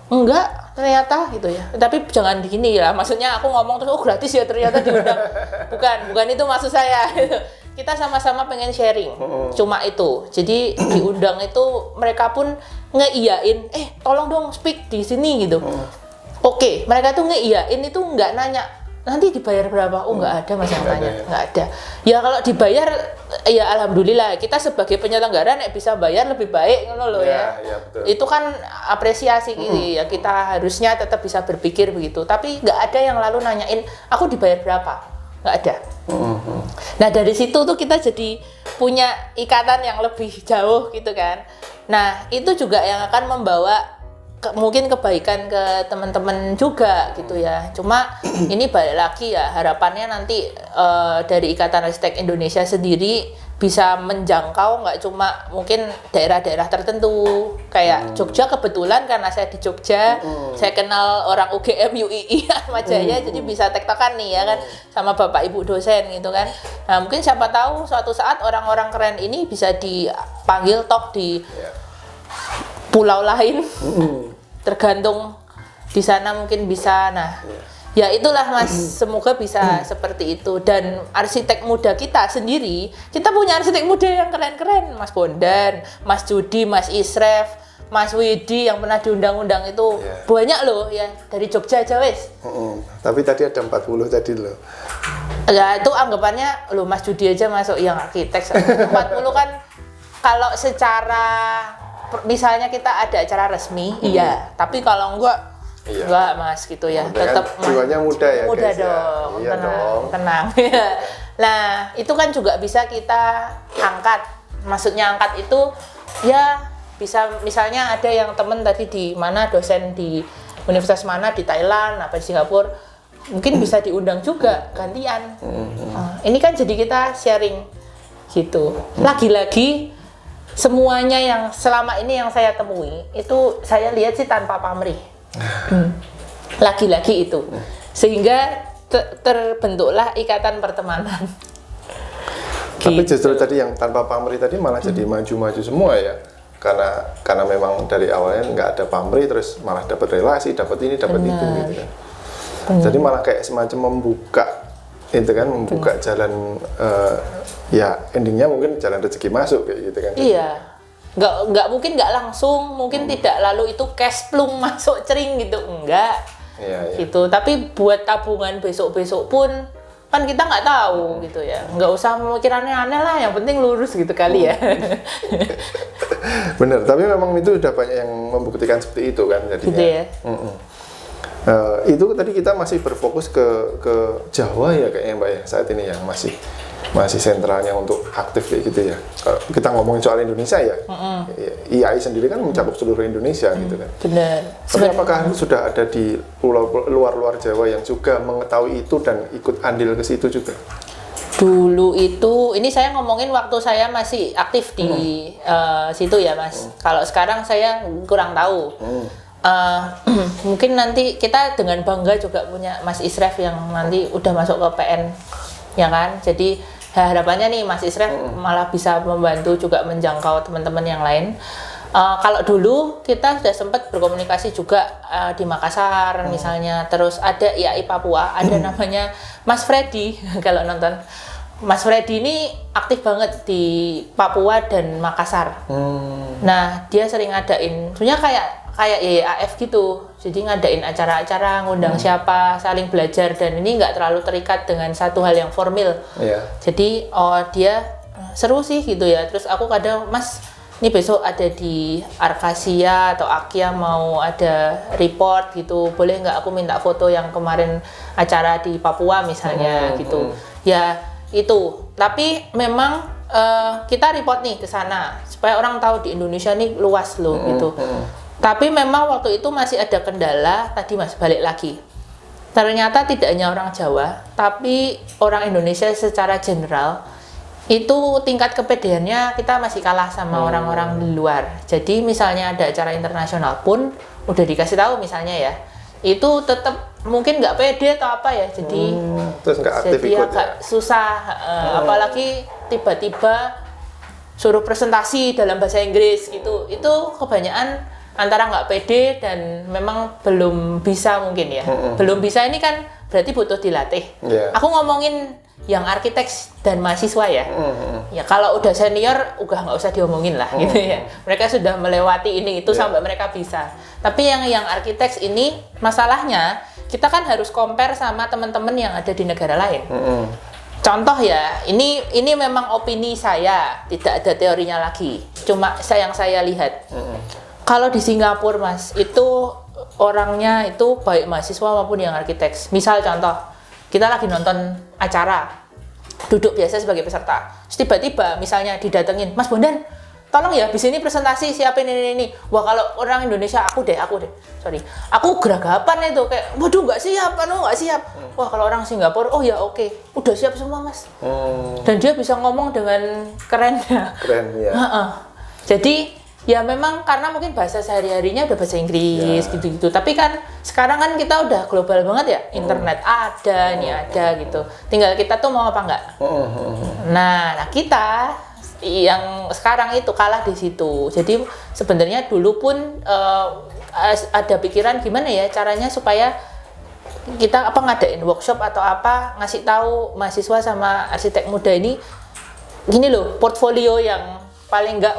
Enggak ternyata gitu ya. Tapi jangan gini lah. Maksudnya aku ngomong terus gratis ya ternyata diundang. Bukan itu maksud saya. Kita sama-sama pengen sharing. Cuma itu. Jadi diundang itu mereka pun ngeiyain. Tolong dong speak di sini gitu. Oke, mereka tuh ngeiyain itu nggak nanya nanti dibayar berapa? Nggak ada Mas yang tanya, nggak ada. Ya kalau dibayar, ya alhamdulillah. Kita sebagai penyelenggara bisa bayar lebih baik, loh ya. Betul. Itu kan apresiasi gitu ya. Kita harusnya tetap bisa berpikir begitu. Tapi nggak ada yang lalu nanyain, aku dibayar berapa? Nggak ada. Nah dari situ tuh kita jadi punya ikatan yang lebih jauh gitu kan. Nah itu juga yang akan membawa mungkin kebaikan ke teman-teman juga gitu ya. Cuma ini balik lagi ya, harapannya nanti dari Ikatan Arsitek Indonesia sendiri bisa menjangkau nggak cuma mungkin daerah-daerah tertentu kayak Jogja. Kebetulan karena saya di Jogja, saya kenal orang UGM UII Atmajaya, jadi bisa tektokan nih ya kan sama bapak ibu dosen gitu kan. Nah mungkin siapa tahu suatu saat orang-orang keren ini bisa dipanggil talk di pulau lain. Tergantung di sana mungkin bisa. Nah ya itulah Mas, semoga bisa seperti itu. Dan arsitek muda kita sendiri, kita punya arsitek muda yang keren-keren, Mas Bondan, Mas Judi, Mas Isref, Mas Widi yang pernah diundang-undang itu banyak loh ya, dari Jogja aja wes. Tapi tadi ada 40 tadi loh. Ya itu anggapannya loh Mas Judi aja masuk yang arsitek. 40 kan kalau secara misalnya kita ada acara resmi, iya. Tapi kalau enggak Iya. Enggak Mas gitu ya, tetap jiwanya muda ya muda guys dong, ya. Iya tenang, dong. tenang. Nah itu kan juga bisa kita angkat, maksudnya angkat itu ya bisa misalnya ada yang temen tadi di mana dosen di universitas mana di Thailand apa di Singapura, mungkin bisa diundang juga gantian. Ini kan jadi kita sharing gitu. Lagi-lagi semuanya yang selama ini yang saya temui itu saya lihat sih tanpa pamrih. Lagi-lagi itu sehingga terbentuklah ikatan pertemanan. Tapi Gitu. justru tadi yang tanpa pamrih tadi malah jadi maju-maju semua ya, karena memang dari awalnya nggak ada pamrih terus malah dapat relasi, dapat ini dapat itu gitu kan. Jadi malah kayak semacam membuka itu kan, membuka jalan ya endingnya mungkin jalan rezeki masuk kayak gitu kan. Iya, nggak mungkin nggak langsung, mungkin tidak lalu itu cash plung masuk cering gitu, enggak. Iya. Gitu. Tapi buat tabungan besok-besok pun kan kita nggak tahu gitu ya. Nggak usah memikirannya aneh lah, yang penting lurus gitu kali ya. Bener, tapi memang itu udah banyak yang membuktikan seperti itu kan jadinya. Gitu ya. Itu tadi kita masih berfokus ke Jawa ya kayaknya Mbak ya saat ini yang masih sentralnya untuk aktif kayak gitu ya. Kalau kita ngomongin soal Indonesia ya, IAI sendiri kan mencakup seluruh Indonesia gitu kan. Benar. Tapi apakah sudah ada di luar Jawa yang juga mengetahui itu dan ikut andil ke situ juga? Dulu itu, ini saya ngomongin waktu saya masih aktif di situ ya Mas. Kalau sekarang saya kurang tahu. Mungkin nanti kita dengan bangga juga punya Mas Isref yang nanti udah masuk ke PN, ya kan? Jadi harapannya nih Mas Isref malah bisa membantu juga menjangkau teman-teman yang lain. Kalau dulu kita sudah sempat berkomunikasi juga di Makassar misalnya, terus ada IAI Papua, ada namanya Mas Freddy kalau nonton. Mas Freddy ini aktif banget di Papua dan Makassar. Nah dia sering ngadain, sebenarnya kayak YAF gitu, jadi ngadain acara-acara, ngundang siapa, saling belajar, dan ini nggak terlalu terikat dengan satu hal yang formal. Jadi dia seru sih gitu ya. Terus aku kadang, Mas ini besok ada di Arkasia atau Akia mau ada report gitu, boleh nggak aku minta foto yang kemarin acara di Papua misalnya gitu. Ya itu, tapi memang kita report nih ke sana supaya orang tahu di Indonesia nih luas loh gitu. Tapi memang waktu itu masih ada kendala, tadi Mas balik lagi. Ternyata tidak hanya orang Jawa, tapi orang Indonesia secara general itu tingkat kepedeannya kita masih kalah sama orang-orang di luar. Jadi misalnya ada acara internasional pun udah dikasih tahu misalnya ya, itu tetap mungkin nggak pede atau apa ya, jadi terus nggak aktif jadi ikut agak susah, apalagi tiba-tiba suruh presentasi dalam bahasa Inggris gitu, itu kebanyakan antara nggak pede dan memang belum bisa mungkin ya. Belum bisa ini kan berarti butuh dilatih. Aku ngomongin yang arsitek dan mahasiswa ya. Ya kalau udah senior udah nggak usah diomongin lah gitu ya. Mereka sudah melewati ini itu sampai mereka bisa. Tapi yang arsitek ini masalahnya kita kan harus compare sama teman-teman yang ada di negara lain. Contoh ya, ini memang opini saya, tidak ada teorinya lagi. Cuma yang saya lihat. Kalau di Singapura Mas, itu orangnya itu baik mahasiswa maupun yang arsitek. Misal contoh, kita lagi nonton acara, duduk biasa sebagai peserta. Terus tiba-tiba misalnya didatengin, Mas Bondan, tolong ya, di sini presentasi siapin ini. Wah kalau orang Indonesia, aku deh. Sorry, aku geragapan itu kayak, waduh nggak siap. Wah kalau orang Singapura, oh ya oke, udah siap semua Mas. Dan dia bisa ngomong dengan keren ya. Jadi ya memang karena mungkin bahasa sehari-harinya udah bahasa Inggris gitu-gitu. Tapi kan sekarang kan kita udah global banget ya. Internet ada, ini ada gitu. Tinggal kita tuh mau apa enggak. Nah kita yang sekarang itu kalah di situ. Jadi sebenarnya dulu pun ada pikiran gimana ya caranya supaya kita ngadain workshop atau apa, ngasih tahu mahasiswa sama arsitek muda ini gini loh, portfolio yang paling nggak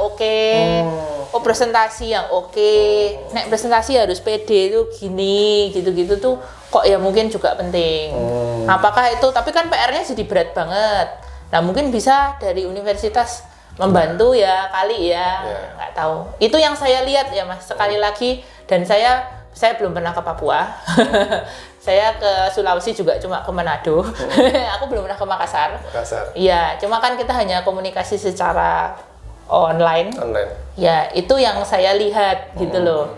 presentasi yang nek presentasi harus pede itu gini gitu-gitu tuh kok ya mungkin juga penting. Apakah itu, tapi kan PR-nya jadi berat banget. Nah mungkin bisa dari universitas membantu ya kali ya, nggak tahu. Itu yang saya lihat ya Mas, sekali lagi, dan saya saya belum pernah ke Papua. Saya ke Sulawesi juga cuma ke Manado. Aku belum pernah ke Makassar. Iya, cuma kan kita hanya komunikasi secara online. Ya, itu yang saya lihat gitu loh.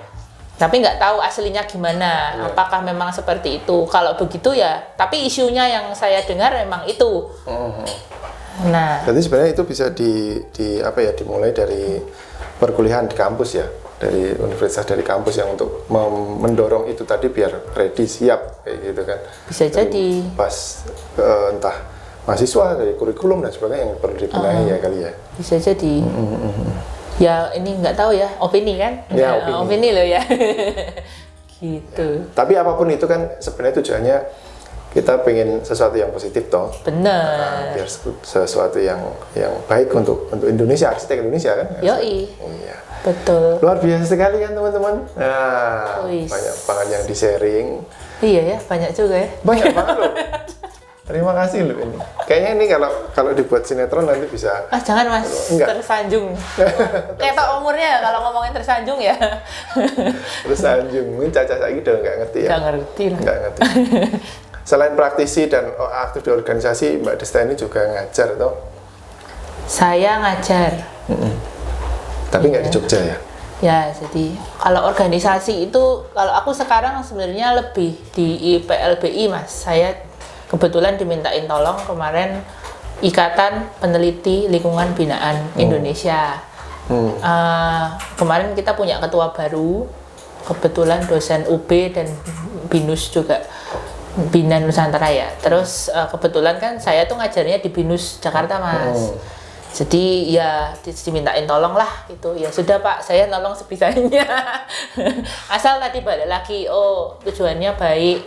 Tapi nggak tahu aslinya gimana. Apakah memang seperti itu? Kalau begitu ya, tapi isunya yang saya dengar memang itu. Nah, jadi sebenarnya itu bisa dimulai dari perkuliahan di kampus ya. Dari universitas, dari kampus yang untuk mendorong itu tadi biar ready, siap kayak gitu kan. Bisa jadi pas entah mahasiswa dari kurikulum dan sebagainya yang perlu dibenahi ya kali ya. Bisa jadi. Ya ini nggak tahu ya, opini kan? Ya, opini loh ya. Gitu. Ya. Tapi apapun itu kan sebenarnya tujuannya kita pengen sesuatu yang positif toh. Benar. Biar sesuatu yang baik untuk Indonesia, arsitek Indonesia kan. Yoi. Iya. Betul. Luar biasa sekali kan teman-teman. Nah, banyak banget yang di-sharing. Iya ya, banyak juga ya. Banyak banget loh. Terima kasih loh ini. Kayaknya ini kalau dibuat sinetron nanti bisa. Jangan Mas, tersanjung. Kayak tau umurnya kalau ngomongin tersanjung ya. Tersanjung, mungkin Caca lagi udah nggak ngerti ya. Nggak ngerti lah. Nggak ngerti. Selain praktisi dan aktif di organisasi, Mbak Desta ini juga ngajar toh? Saya ngajar. Tapi nggak di Jogja ya? Ya, jadi kalau organisasi itu, kalau aku sekarang sebenarnya lebih di IPLBI Mas. Saya kebetulan dimintain tolong kemarin Ikatan Peneliti Lingkungan Binaan Indonesia. Kemarin kita punya ketua baru, kebetulan dosen UB dan BINUS juga, Bina Nusantara ya. Terus kebetulan kan saya tuh ngajarnya di BINUS Jakarta Mas. Jadi ya dimintain tolong lah gitu. Ya sudah Pak, saya nolong sebisanya. Asal tadi balik lagi, tujuannya baik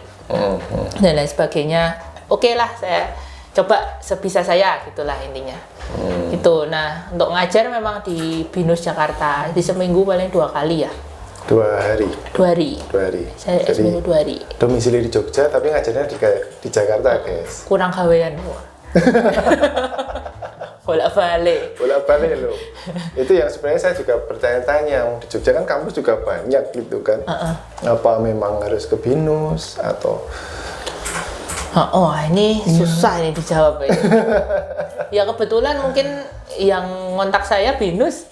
dan lain sebagainya. Oke lah, saya coba sebisa saya gitulah intinya. Gitu. Nah, untuk ngajar memang di BINUS Jakarta di seminggu paling 2 kali ya. 2 hari. 2 hari. 2 hari. Saya seminggu 2 hari. Domisili di Jogja tapi ngajarnya di Jakarta, guys. Kurang gawean. Bolak-balik loh. Itu yang sebenarnya saya juga bertanya-tanya. Di Jogja kan kampus juga banyak gitu kan. Apa memang harus ke BINUS atau ini susah ini dijawab ya. Ya kebetulan mungkin yang ngontak saya BINUS.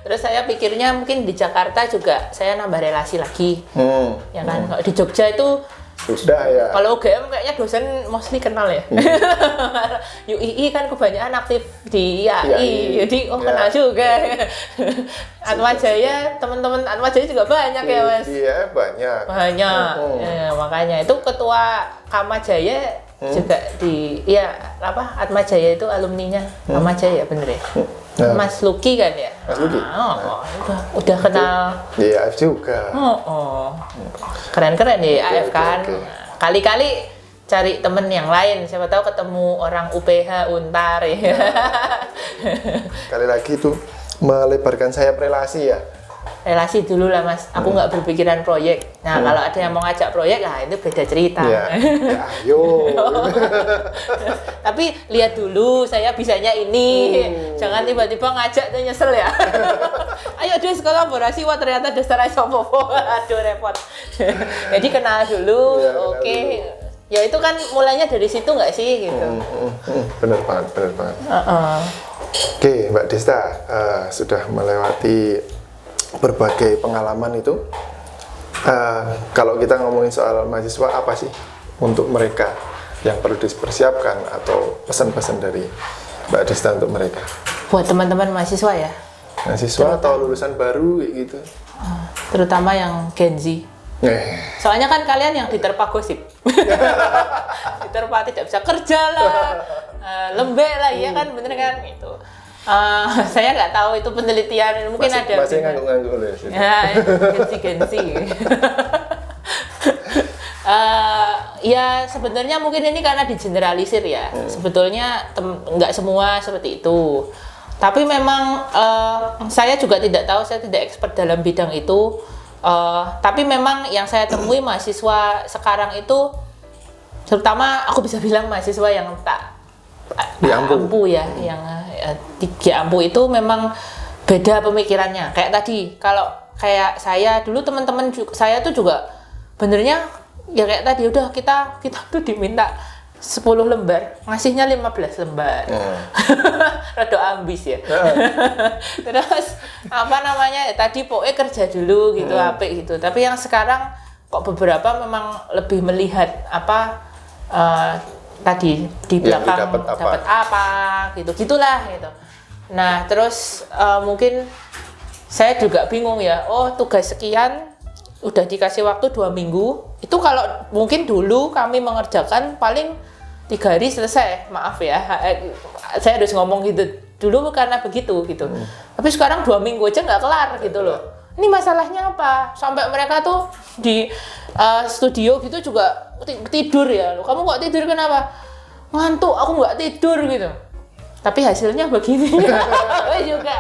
Terus saya pikirnya mungkin di Jakarta juga saya nambah relasi lagi. Ya kan, kalau di Jogja itu sudah ya. Kalau UGM kayaknya dosen mostly kenal ya. UII kan kebanyakan aktif di IAI, jadi kenal juga. Atmajaya, teman-teman Atmajaya juga banyak ya Mas. Iya banyak. Ya, makanya itu ketua Kamajaya juga Atmajaya itu alumninya Kamajaya bener ya. Mas Luki kan ya? Mas Luki? Udah kenal. Iya, AF juga. Keren-keren ya AF kan. Kali-kali cari temen yang lain, siapa tahu ketemu orang UPH, Untar ya. Kali lagi itu melebarkan sayap relasi ya. Relasi dulu lah Mas, aku nggak berpikiran proyek. Nah kalau ada yang mau ngajak proyek, itu beda cerita. Ya ayo. Tapi lihat dulu, saya bisanya ini. Jangan tiba-tiba ngajak tuh nyesel ya. Ayo Des kolaborasi, wah ternyata dasar sopo. Aduh repot. Jadi kenal dulu, oke. Ya itu kan mulainya dari situ nggak sih gitu. Bener banget. Oke Mbak Desta, sudah melewati berbagai pengalaman itu. Kalau kita ngomongin soal mahasiswa, apa sih untuk mereka yang perlu dipersiapkan atau pesan-pesan dari Mbak Desta untuk mereka? Buat teman-teman mahasiswa ya? Mahasiswa atau lulusan baru gitu? Terutama yang Gen Z. Soalnya kan kalian yang diterpa gosip. Diterpa tidak bisa kerja lah, lembek lah, iya kan, bener kan itu. Saya nggak tahu itu penelitian, mungkin ada. Masih ngangguk-ngangguk loh. Ya, Gen-Z. Ya sebenarnya mungkin ini karena digeneralisir ya. Sebetulnya nggak semua seperti itu. Tapi memang saya juga tidak tahu, saya tidak expert dalam bidang itu. Tapi memang yang saya temui mahasiswa sekarang itu, terutama aku bisa bilang mahasiswa yang tak ampuh ya, yang 3 ampuh itu memang beda pemikirannya. Kayak tadi, kalau kayak saya dulu teman-teman saya tuh juga benernya ya kayak tadi udah kita tuh diminta 10 lembar, ngasihnya 15 lembar. Rada ambis ya. Terus apa namanya? Tadi pokoknya kerja dulu gitu, apik gitu. Tapi yang sekarang kok beberapa memang lebih melihat apa tadi di belakang dapat apa gitu. Gitulah gitu. Nah, terus mungkin saya juga bingung ya. Oh, tugas sekian udah dikasih waktu 2 minggu. Itu kalau mungkin dulu kami mengerjakan paling 3 hari selesai, maaf ya, saya harus ngomong gitu dulu karena begitu gitu. Tapi sekarang 2 minggu aja nggak kelar gitu loh. Ini masalahnya apa? Sampai mereka tuh di studio gitu juga tidur ya. Loh, kamu kok tidur kenapa? Ngantuk, aku nggak tidur gitu. Tapi hasilnya begini juga.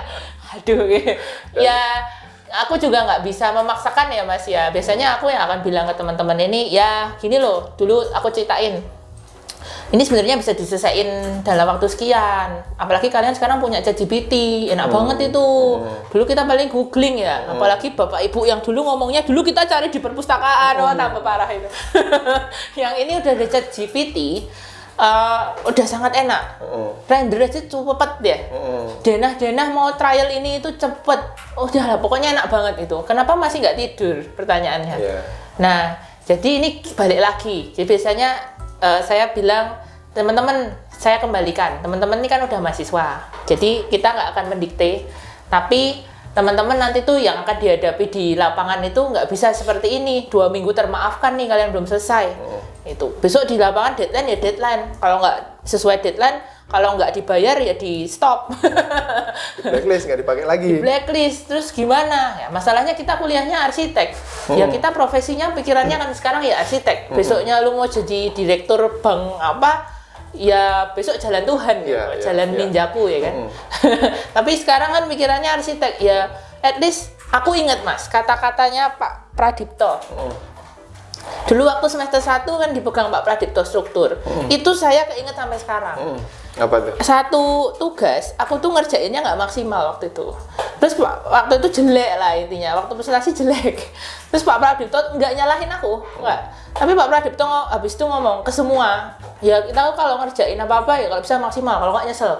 Aduh, ya. Aku juga nggak bisa memaksakan ya Mas ya. Biasanya aku yang akan bilang ke teman-teman ini, ya gini loh, dulu aku ceritain. Ini sebenarnya bisa diselesaikan dalam waktu sekian. Apalagi kalian sekarang punya ChatGPT, enak banget itu. Dulu kita paling googling ya. Apalagi bapak ibu yang dulu ngomongnya, dulu kita cari di perpustakaan, tambah parah itu. Yang ini udah ada ChatGPT, udah sangat enak. Render aja cepet ya. Denah mau trial ini itu cepet. Udah lah, pokoknya enak banget itu. Kenapa masih nggak tidur? Pertanyaannya. Nah, jadi ini balik lagi. Jadi biasanya saya bilang, teman-teman, saya kembalikan. Teman-teman ini kan udah mahasiswa, jadi kita nggak akan mendikte. Tapi teman-teman nanti tuh yang akan dihadapi di lapangan itu nggak bisa seperti ini. 2 minggu termaafkan nih kalian belum selesai. Itu besok di lapangan deadline ya deadline. Kalau nggak sesuai deadline, kalau nggak dibayar ya di stop. Blacklist, nggak dipakai lagi. Blacklist, terus gimana? Ya masalahnya kita kuliahnya arsitek. Ya kita profesinya pikirannya kan sekarang ya arsitek. Besoknya lu mau jadi direktur bank apa? Ya besok jalan Tuhan, jalan ninjaku ya kan. Tapi sekarang kan pikirannya arsitek. Ya at least aku ingat Mas, kata-katanya Pak Pradipto. Dulu waktu semester 1 kan dipegang Pak Pradipto struktur. Itu saya keinget sampai sekarang. Apa tuh? Satu tugas, aku tuh ngerjainnya nggak maksimal waktu itu. Terus waktu itu jelek lah intinya, waktu presentasi jelek. Terus Pak Pradipto nggak nyalahin aku, nggak. Tapi Pak Pradipto habis itu ngomong ke semua, ya kita kalau ngerjain apa-apa ya kalau bisa maksimal, kalau nggak nyesel.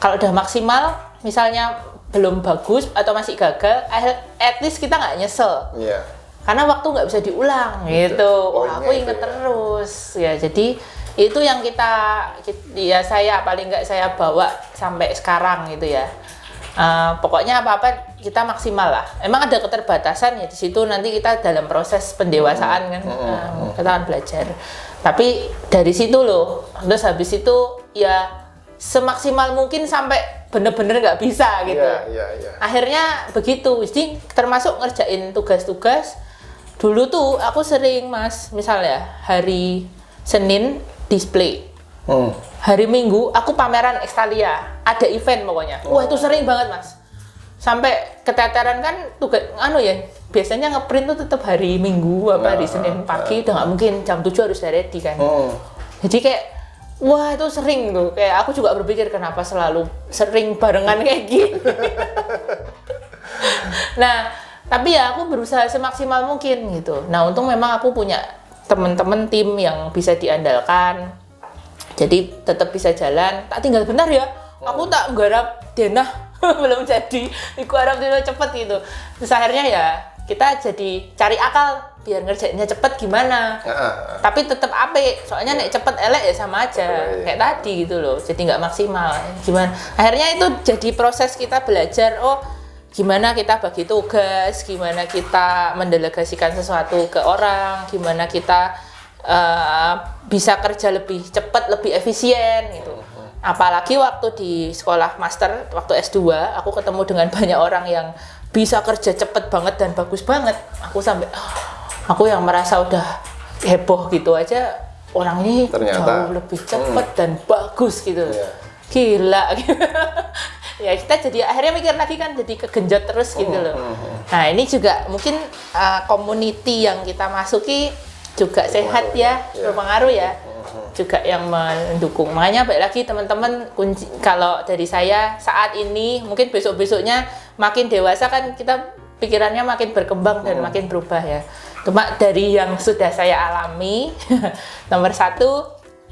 Kalau udah maksimal, misalnya belum bagus atau masih gagal, at least kita nggak nyesel. Karena waktu nggak bisa diulang gitu. Wah, aku inget terus. Ya jadi itu yang ya saya paling nggak saya bawa sampai sekarang gitu ya. Pokoknya apa-apa kita maksimal lah. Emang ada keterbatasan ya di situ, nanti kita dalam proses pendewasaan kan kita akan belajar. Tapi dari situ loh, terus habis itu ya semaksimal mungkin sampai bener-bener nggak bisa gitu. Akhirnya begitu. Jadi termasuk ngerjain tugas-tugas. Dulu tuh aku sering Mas, misalnya hari Senin display, hari Minggu aku pameran Ekstalia, ada event pokoknya. Wah itu sering banget Mas, sampai keteteran kan tugas ya. Biasanya ngeprint tuh tetap hari Minggu apa hari Senin pagi, udah nggak mungkin jam 7 harus ready kan. Jadi kayak wah itu sering tuh, kayak aku juga berpikir kenapa selalu sering barengan kayak gini. Nah tapi ya aku berusaha semaksimal mungkin gitu. Nah untung memang aku punya teman-teman tim yang bisa diandalkan, jadi tetap bisa jalan. Tak tinggal bentar ya, aku tak garap denah belum jadi, aku harap dulu cepet gitu. Terus akhirnya ya kita jadi cari akal biar ngerjainnya cepet gimana. Tapi tetap apik, soalnya nek cepet elek ya sama aja kayak tadi gitu loh. Jadi nggak maksimal. Gimana? Akhirnya itu jadi proses kita belajar. Oh gimana kita bagi tugas, gimana kita mendelegasikan sesuatu ke orang, gimana kita bisa kerja lebih cepat, lebih efisien gitu. Apalagi waktu di sekolah master, waktu S2, aku ketemu dengan banyak orang yang bisa kerja cepat banget dan bagus banget. Aku sampai, aku yang merasa udah heboh gitu aja, orang ini ternyata jauh lebih cepat dan bagus gitu. Gila gitu. Ya kita jadi akhirnya mikir lagi kan, jadi kegenjot terus gitu loh. Nah ini juga mungkin community yang kita masuki juga sehat ya, berpengaruh ya, juga yang mendukung. Makanya baik lagi teman-teman, kunci kalau dari saya saat ini mungkin besok-besoknya makin dewasa kan kita pikirannya makin berkembang dan makin berubah ya. Cuma dari yang sudah saya alami, nomor 1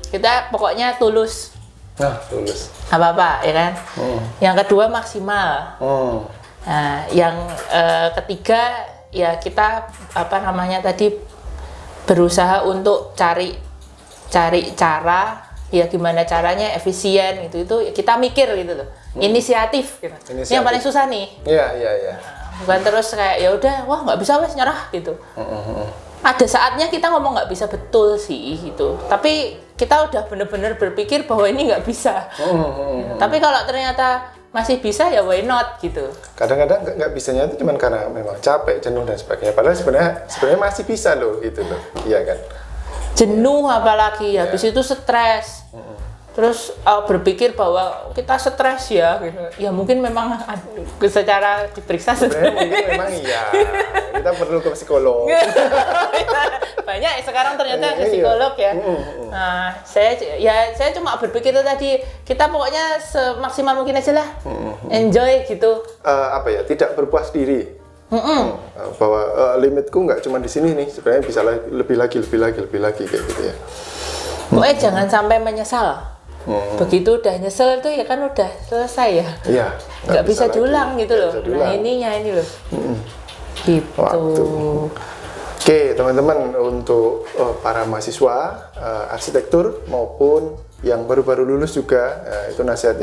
kita pokoknya tulus. Nah, tulus. Apa-apa ya kan. Yang kedua maksimal. Nah, yang ketiga ya kita tadi berusaha untuk cari cara ya gimana caranya efisien gitu itu kita mikir gitu loh. Inisiatif gitu. Ini yang paling susah nih. Iya. Bukan terus kayak ya udah wah nggak bisa wes nyerah gitu. Ada saatnya kita ngomong nggak bisa betul sih gitu, tapi kita udah bener-bener berpikir bahwa ini nggak bisa. Tapi kalau ternyata masih bisa ya why not gitu. Kadang-kadang nggak bisanya itu cuma karena memang capek, jenuh dan sebagainya. Padahal sebenarnya masih bisa loh gitu loh, iya kan? Jenuh apalagi, habis itu stres. Terus berpikir bahwa kita stres ya, gitu. Ya mungkin memang secara diperiksa sebenarnya mungkin memang iya. Kita perlu ke psikolog. Banyak sekarang ternyata ke psikolog ya. Nah, saya cuma berpikir itu tadi kita pokoknya semaksimal mungkin aja lah, enjoy gitu. Tidak berpuas diri. Bahwa limitku nggak cuma di sini nih, sebenarnya bisa lebih lagi kayak gitu ya. Pokoknya jangan sampai menyesal. Begitu udah nyesel tuh ya kan udah selesai ya. Iya. Nggak bisa diulang gitu loh. Nah ini loh. Gitu. Oke teman-teman, untuk para mahasiswa arsitektur maupun yang baru-baru lulus juga, itu nasihat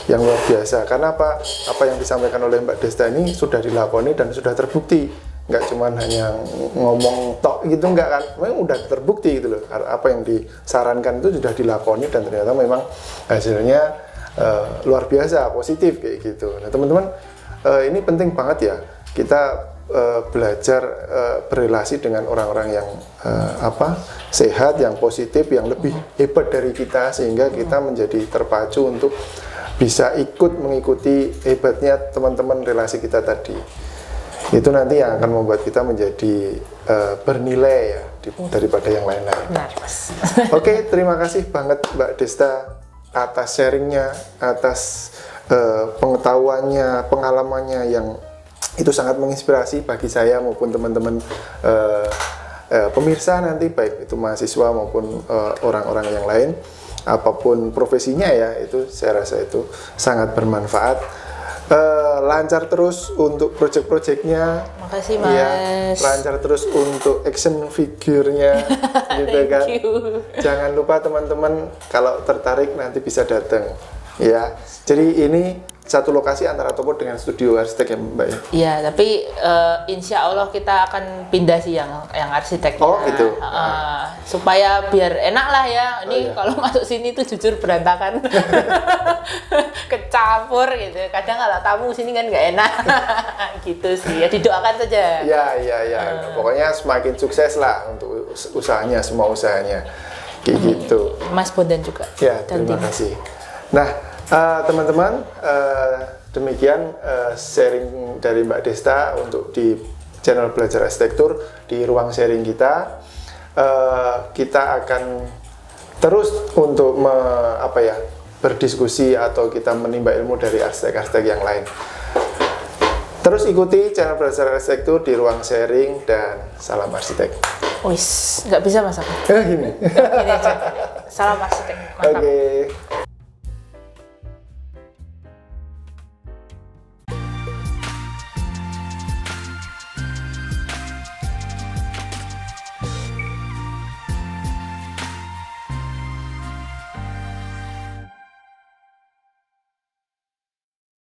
yang luar biasa. Karena apa yang disampaikan oleh Mbak Desta ini sudah dilakoni dan sudah terbukti. Nggak cuma hanya ngomong tok gitu, nggak kan, memang udah terbukti gitu loh. Apa yang disarankan itu sudah dilakoni dan ternyata memang hasilnya luar biasa, positif kayak gitu. Nah teman-teman, ini penting banget ya kita belajar berrelasi dengan orang-orang yang sehat, yang positif, yang lebih hebat dari kita, sehingga kita menjadi terpacu untuk bisa mengikuti hebatnya teman-teman relasi kita tadi. Itu nanti yang akan membuat kita menjadi bernilai ya daripada yang lain-lain. Oke, terima kasih banget Mbak Desta atas sharingnya, atas pengetahuannya, pengalamannya yang itu sangat menginspirasi bagi saya maupun teman-teman pemirsa nanti, baik itu mahasiswa maupun orang-orang yang lain, apapun profesinya ya, itu saya rasa itu sangat bermanfaat. Lancar terus untuk project-projectnya. Makasih Mas. Ya, lancar terus untuk action figure-nya gitu kan. Jangan lupa teman-teman kalau tertarik nanti bisa datang ya. Jadi ini satu lokasi antara toko dengan studio arsitek ya Mbak ya? Iya, tapi insya Allah kita akan pindah sih yang arsiteknya. Oh gitu. Supaya biar enak lah ya. Ini kalau masuk sini tuh jujur berantakan, kecampur gitu. Kadang kalau tamu sini kan nggak enak, gitu sih. Ya didoakan saja. Ya. Pokoknya semakin sukses lah untuk usahanya, semua usahanya, kayak gitu. Mas Bondan juga. Ya, terima kasih. Nah. Teman-teman, demikian sharing dari Mbak Desta untuk di channel Belajar Arsitektur. Di ruang sharing kita, kita akan terus untuk berdiskusi atau kita menimba ilmu dari arsitek-arsitek yang lain. Terus ikuti channel Belajar Arsitektur di ruang sharing, dan salam arsitek. Wis, nggak bisa Mas aku. Gini. Gini aja. Salam arsitek. Mantap. Oke.